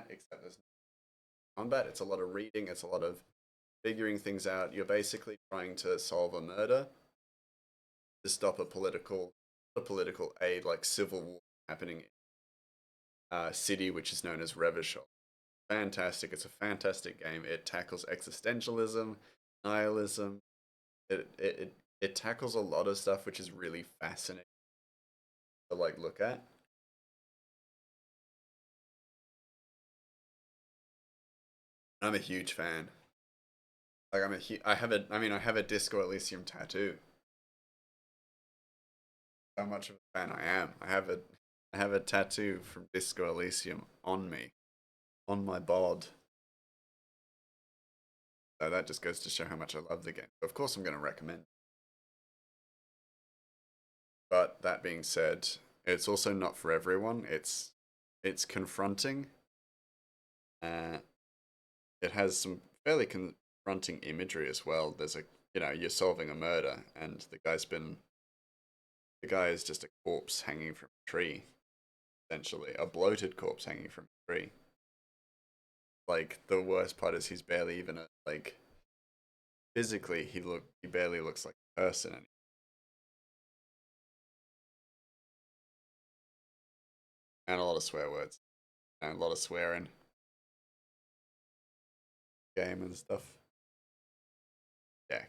except there's no combat, it's a lot of reading, it's a lot of figuring things out. You're basically trying to solve a murder to stop a political aid, like civil war happening in city, which is known as Revachol. Fantastic. It's a fantastic game. It tackles existentialism, nihilism. It tackles a lot of stuff, which is really fascinating to like look at. I'm a huge fan. Like I have a, I mean, I have a Disco Elysium tattoo. How much of a fan I am. I have a tattoo from Disco Elysium on me, on my bod. So that just goes to show how much I love the game. Of course, I'm going to recommend. But that being said, it's also not for everyone. It's confronting. Uh, it has some fairly confronting imagery as well. There's a, you're solving a murder, and the guy is just a corpse hanging from a tree, essentially a bloated corpse hanging from a tree. Like, the worst part is he's barely even like, physically he barely looks like a person, and a lot of swear words and a lot of swearing game and stuff. Yeah,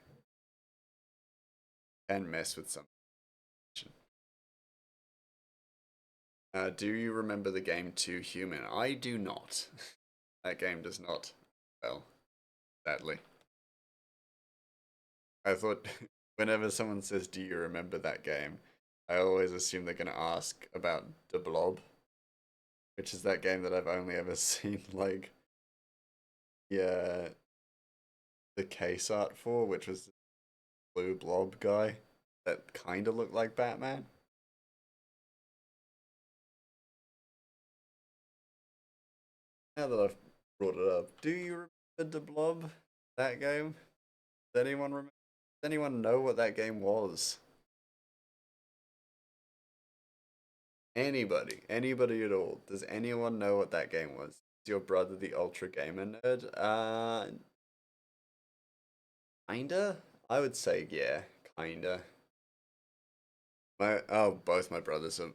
and mess with some. Do you remember the game Too Human? I do not. That game does not. Well, sadly. I thought whenever someone says, "Do you remember that game?" I always assume they're going to ask about the Blob, which is that game that I've only ever seen, like, yeah, the case art for, which was the blue blob guy that kind of looked like Batman. Now that I've brought it up, do you remember the Blob? That game? Does anyone remember? Does anyone know what that game was? Anybody at all? Does anyone know what that game was? Is your brother the ultra gamer nerd? Kinda. I would say yeah, kinda. Both my brothers are.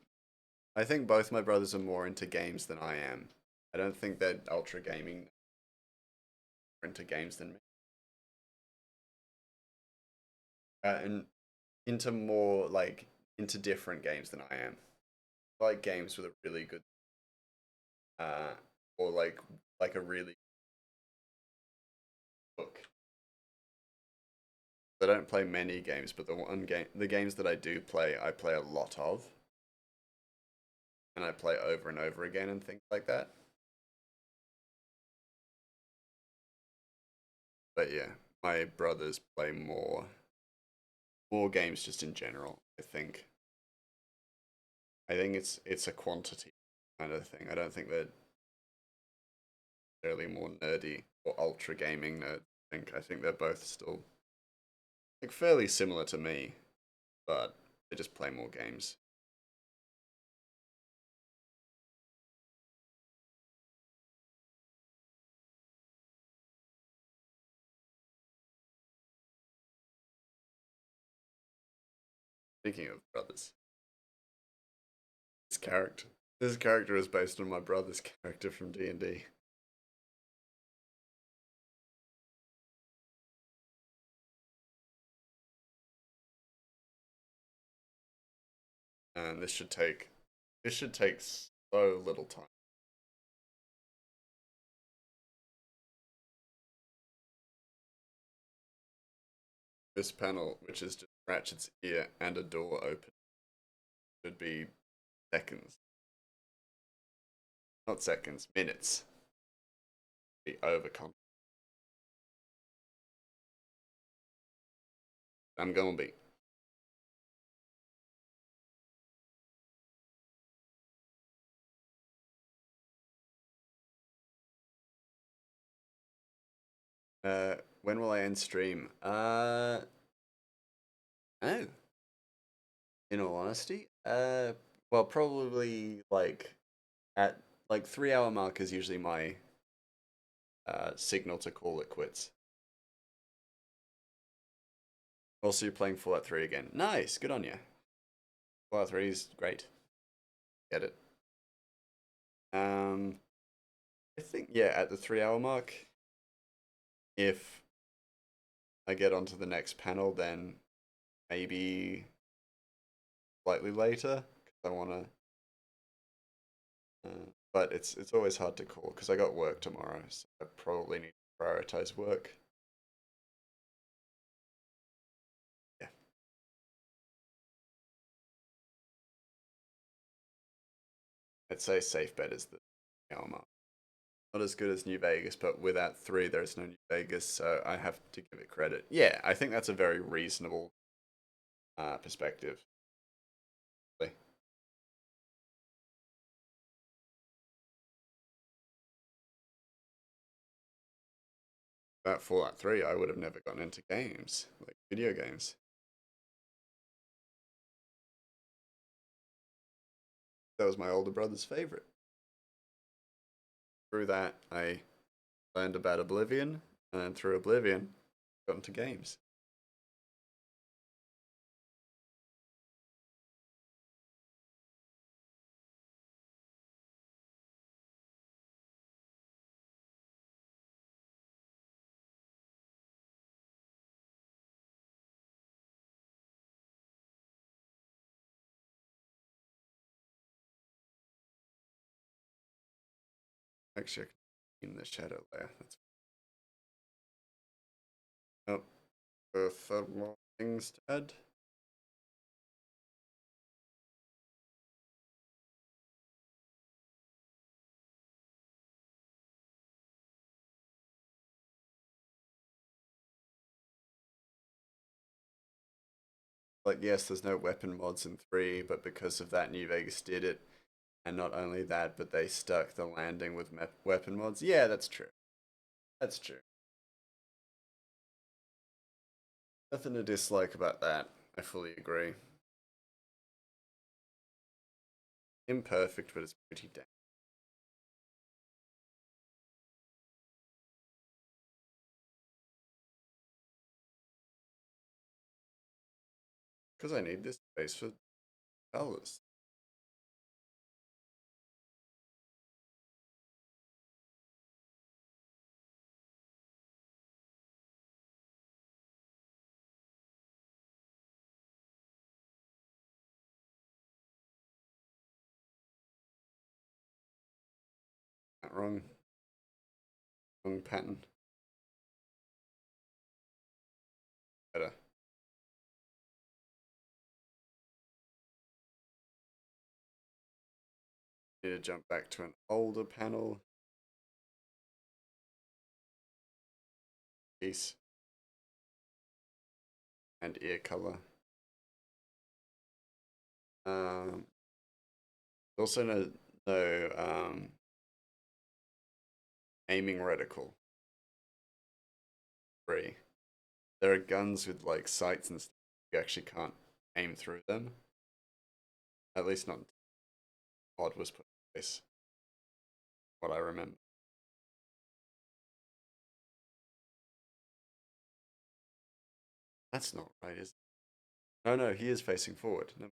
I think both my brothers are more into games than I am. I don't think they're ultra gaming into games than me. And into more like into different games than I am. Like games with a really good uh or like a really book. I don't play many games, but the games that I play a lot of, and I play over and over again and things like that. But yeah, my brothers play more games just in general. I think it's a quantity kind of thing. I don't think they're really more nerdy or ultra gaming nerds. I think they're both still like fairly similar to me, but they just play more games. Speaking of brothers, his character. This character is based on my brother's character from D&D. And this should take so little time. This panel, which is just Ratchet's ear and a door open, should be seconds. Not seconds, minutes. Be overcome. I'm gonna be. When will I end stream? Oh, in all honesty, well, probably like at like 3 hour mark is usually my signal to call it quits. Also, you're playing Fallout 3 again. Nice, good on you. Fallout 3 is great. Get it. Um, I think yeah, at the 3 hour mark, if I get onto the next panel, then maybe slightly later because I want to. But it's always hard to call because I got work tomorrow, so I probably need to prioritize work. Yeah, I'd say safe bet is the hour mark. Not as good as New Vegas, but without three, there's no New Vegas, so I have to give it credit. Yeah, I think that's a very reasonable perspective. Like, without Fallout 3, I would have never gotten into games, like video games. That was my older brother's favorite. Through that, I learned about Oblivion, and then through Oblivion, got into games. Actually, in the shadow layer. That's oh, more things to add. Like, yes, there's no weapon mods in 3, but because of that, New Vegas did it. And not only that, but they stuck the landing with weapon mods. Yeah, that's true. That's true. Nothing to dislike about that. I fully agree. Imperfect, but it's pretty damn. Because I need this space for colors. Not wrong. Wrong pattern. Better. Need to jump back to an older panel. Piece. And ear color. Um, also no aiming reticle. 3. There are guns with like sights and stuff. You actually can't aim through them. At least not until mod was put in place. What I remember. That's not right, is it? No, no, he is facing forward. No.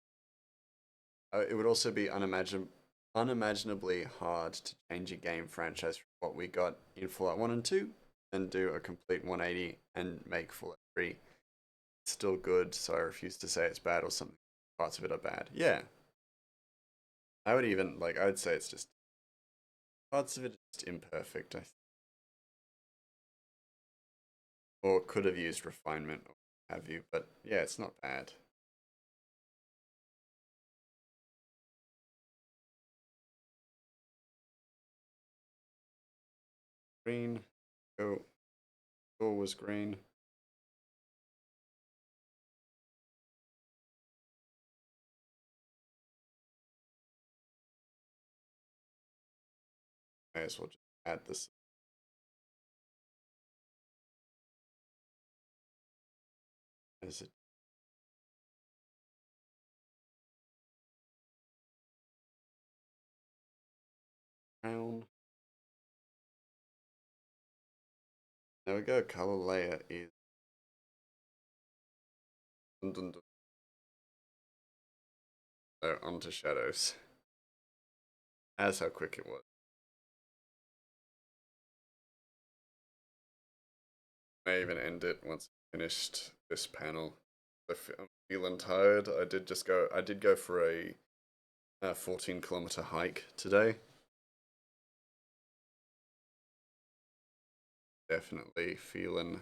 It would also be unimaginably hard to change a game franchise from what we got in Fallout 1 and 2 and do a complete 180 and make Fallout 3 still good, so I refuse to say it's bad or something. Parts of it are bad. Yeah. I would even, like, I would say it's just, parts of it are just imperfect, I think. Or could have used refinement, or have you, but yeah, it's not bad. Green. Go. Door was green. May as well just add this. Is it brown? There we go. Color layer is. Dun, dun, dun. So onto shadows. That's how quick it was. May even end it once I finished this panel. I'm feeling tired. I did go for a 14-kilometer hike today. Definitely feeling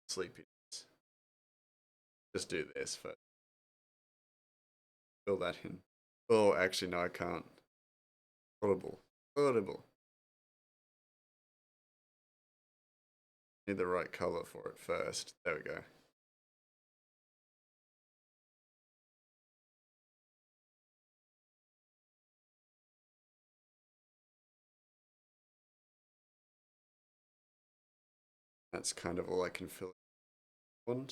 sleepy. Just do this, but fill that in. Oh, actually, no, I can't. Audible. Audible. Need the right color for it first. There we go. That's kind of all I can fill in.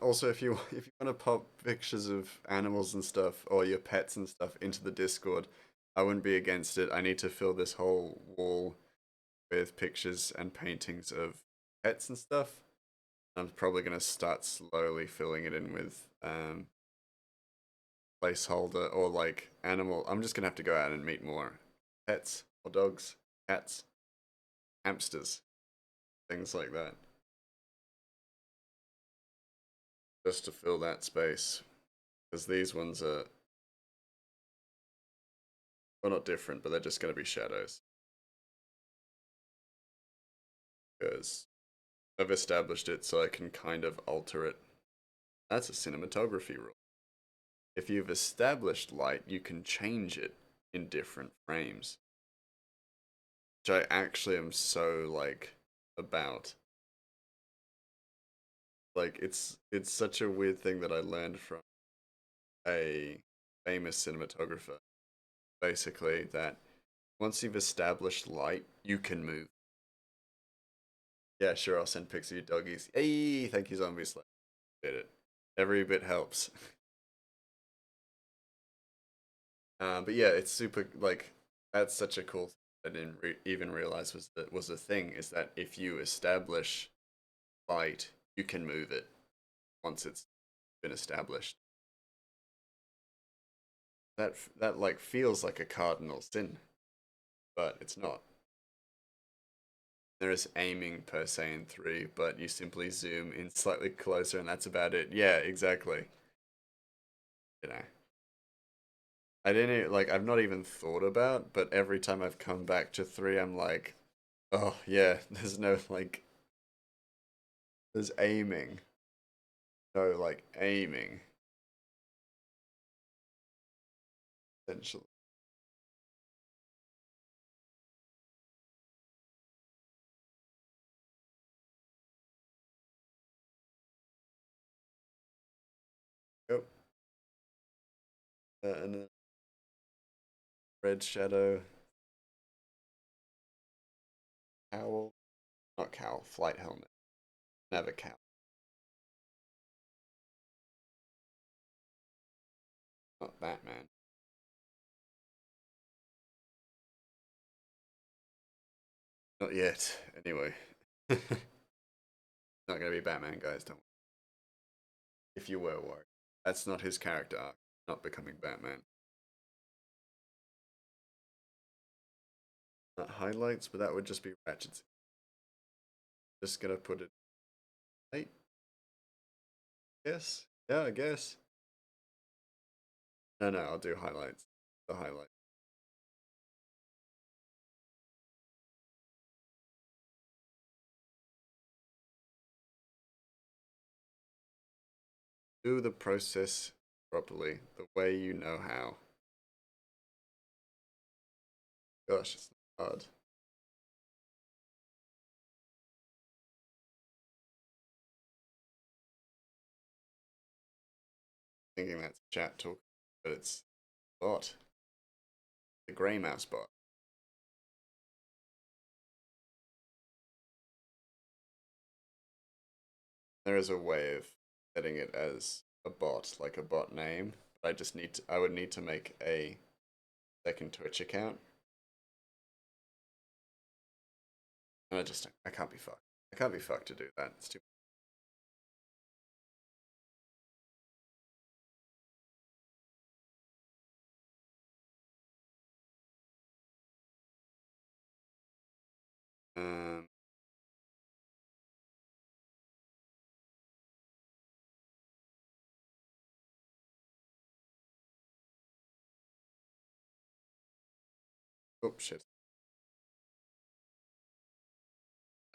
Also, if you want to pop pictures of animals and stuff or your pets and stuff into the Discord, I wouldn't be against it. I need to fill this whole wall with pictures and paintings of pets and stuff. I'm probably gonna start slowly filling it in with placeholder or like animal. I'm just gonna have to go out and meet more pets or dogs, cats, hamsters, things like that, just to fill that space. Because these ones are, well, not different, but they're just going to be shadows. Because I've established it so I can kind of alter it. That's a cinematography rule. If you've established light, you can change it in different frames. Which I actually am so, like, about. Like, it's such a weird thing that I learned from a famous cinematographer. Basically, that once you've established light, you can move. Yeah, sure, I'll send pics of your doggies. Hey, thank you, Zombie Slayer. Did it. Every bit helps. But yeah, it's super, like, that's such a cool thing I didn't even realize was a thing, is that if you establish light, you can move it once it's been established. That like feels like a cardinal sin, but it's not. There is aiming per se in 3, but you simply zoom in slightly closer and that's about it. Yeah, exactly. You know. I didn't like I've not even thought about, but every time I've come back to 3 I'm like, oh yeah, there's no like There's aiming. No, like aiming. Essentially. Yep. And then red shadow. Cowl. Not cowl. Flight helmet. Never cowl. Not Batman. Not yet. Anyway. Not gonna be Batman, guys. Don't. If you were worried, that's not his character arc. Not becoming Batman. Not highlights, but that would just be Ratchet's. Just gonna put it. Right? Yes. Yeah, I guess. No, no, I'll do highlights. The highlight. Do the process properly, the way you know how. Gosh, it's not hard. Thinking that's chat talk, but it's bot. The grey mouse bot. There is a way of setting it as a bot, like a bot name. But I would need to make a second Twitch account. And I can't be fucked. I can't be fucked to do that. It's too. Um, oh shit.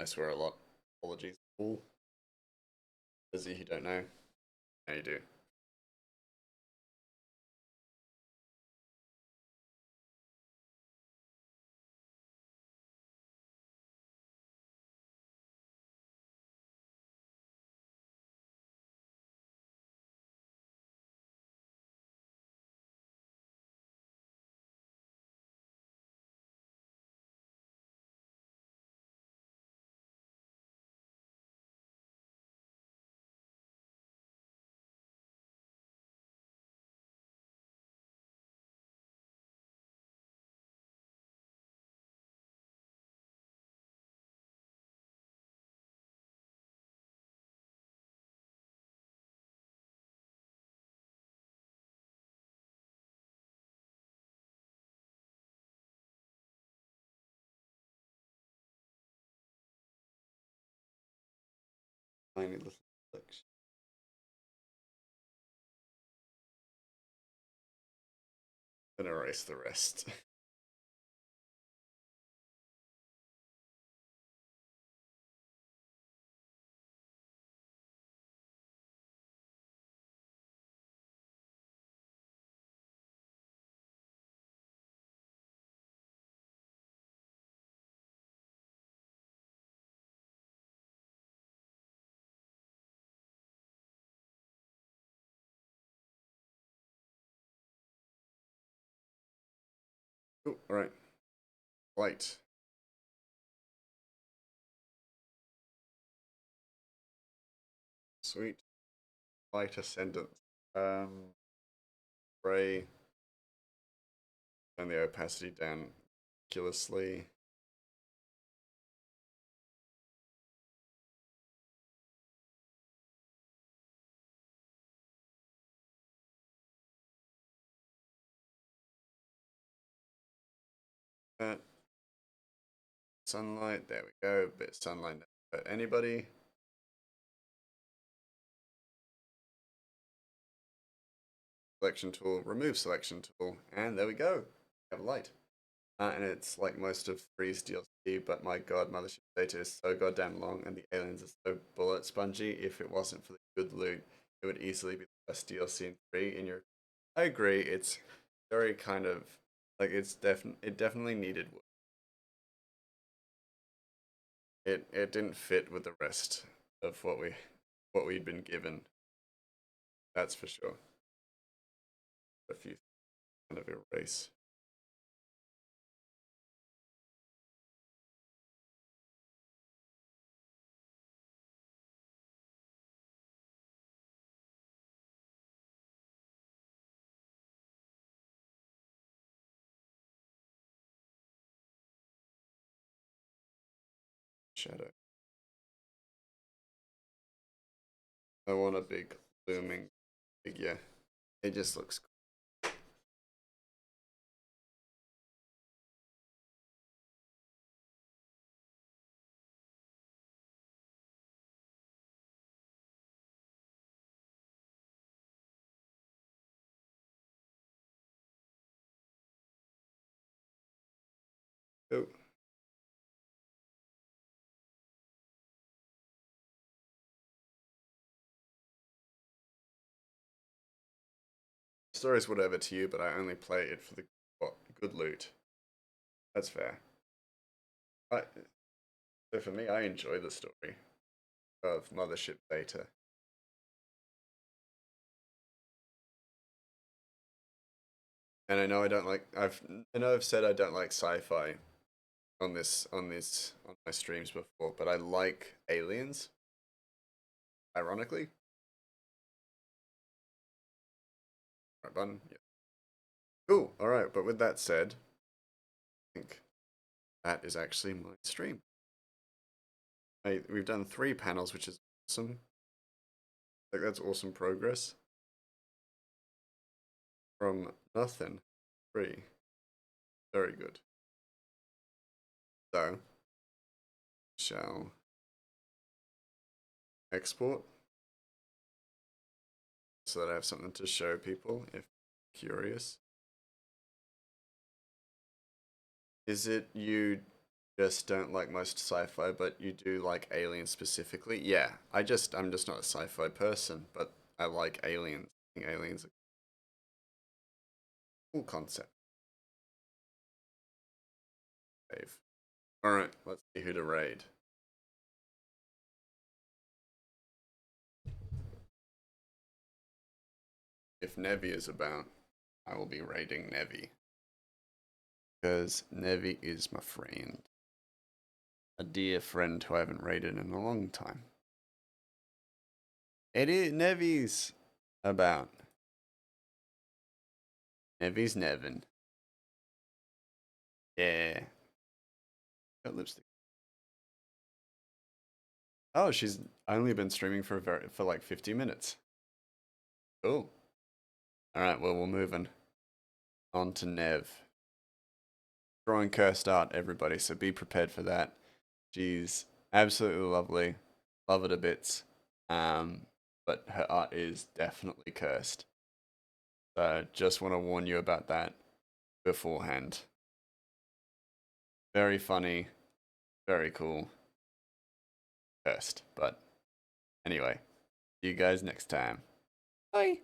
I swear a lot. Apologies. Cool. Those of you who don't know, now you do. Tiny little selection. Then erase the rest. Oh, alright. Light. Sweet. Light ascendant. Gray. Turn the opacity down ridiculously. That sunlight. There we go. Bit of sunlight. But anybody? Selection tool. Remove selection tool. And there we go. We have light. and it's like most of three's DLC. But my God, Mothership Data is so goddamn long, and the aliens are so bullet spongy. If it wasn't for the good loot, it would easily be the best DLC in three. In your, I agree. It's very kind of like it definitely needed wood. It didn't fit with the rest of what we'd been given. That's for sure. A few kind of erase. Shadow. I want a big looming figure. It just looks cool. Story's whatever to you, but I only play it for the good loot. That's fair. I, so for me, I enjoy the story of Mothership Beta. And I know I don't like I know I've said I don't like sci-fi on my streams before, but I like aliens, ironically. Right button. Yeah. Cool. Alright, but with that said, I think that is actually my stream. We've done 3 panels, which is awesome. Like that's awesome progress. From nothing. 3. Very good. So shall export so that I have something to show people if curious. Is it you just don't like most sci-fi, but you do like aliens specifically? Yeah, I'm just not a sci-fi person, but I like aliens. I think aliens are a cool concept. Dave. Alright, let's see who to raid. If Nevi is about, I will be raiding Nevi. Because Nevi is my friend. A dear friend who I haven't raided in a long time. It is Nevi's about. Nevi's Nevin. Yeah. Got lipstick. Oh, she's only been streaming for like 50 minutes. Cool. Alright, well we're moving on to Nev. Drawing cursed art, everybody, so be prepared for that. She's absolutely lovely. Love it a bits. But her art is definitely cursed. So just want to warn you about that beforehand. Very funny, very cool. Cursed. But anyway, see you guys next time. Bye.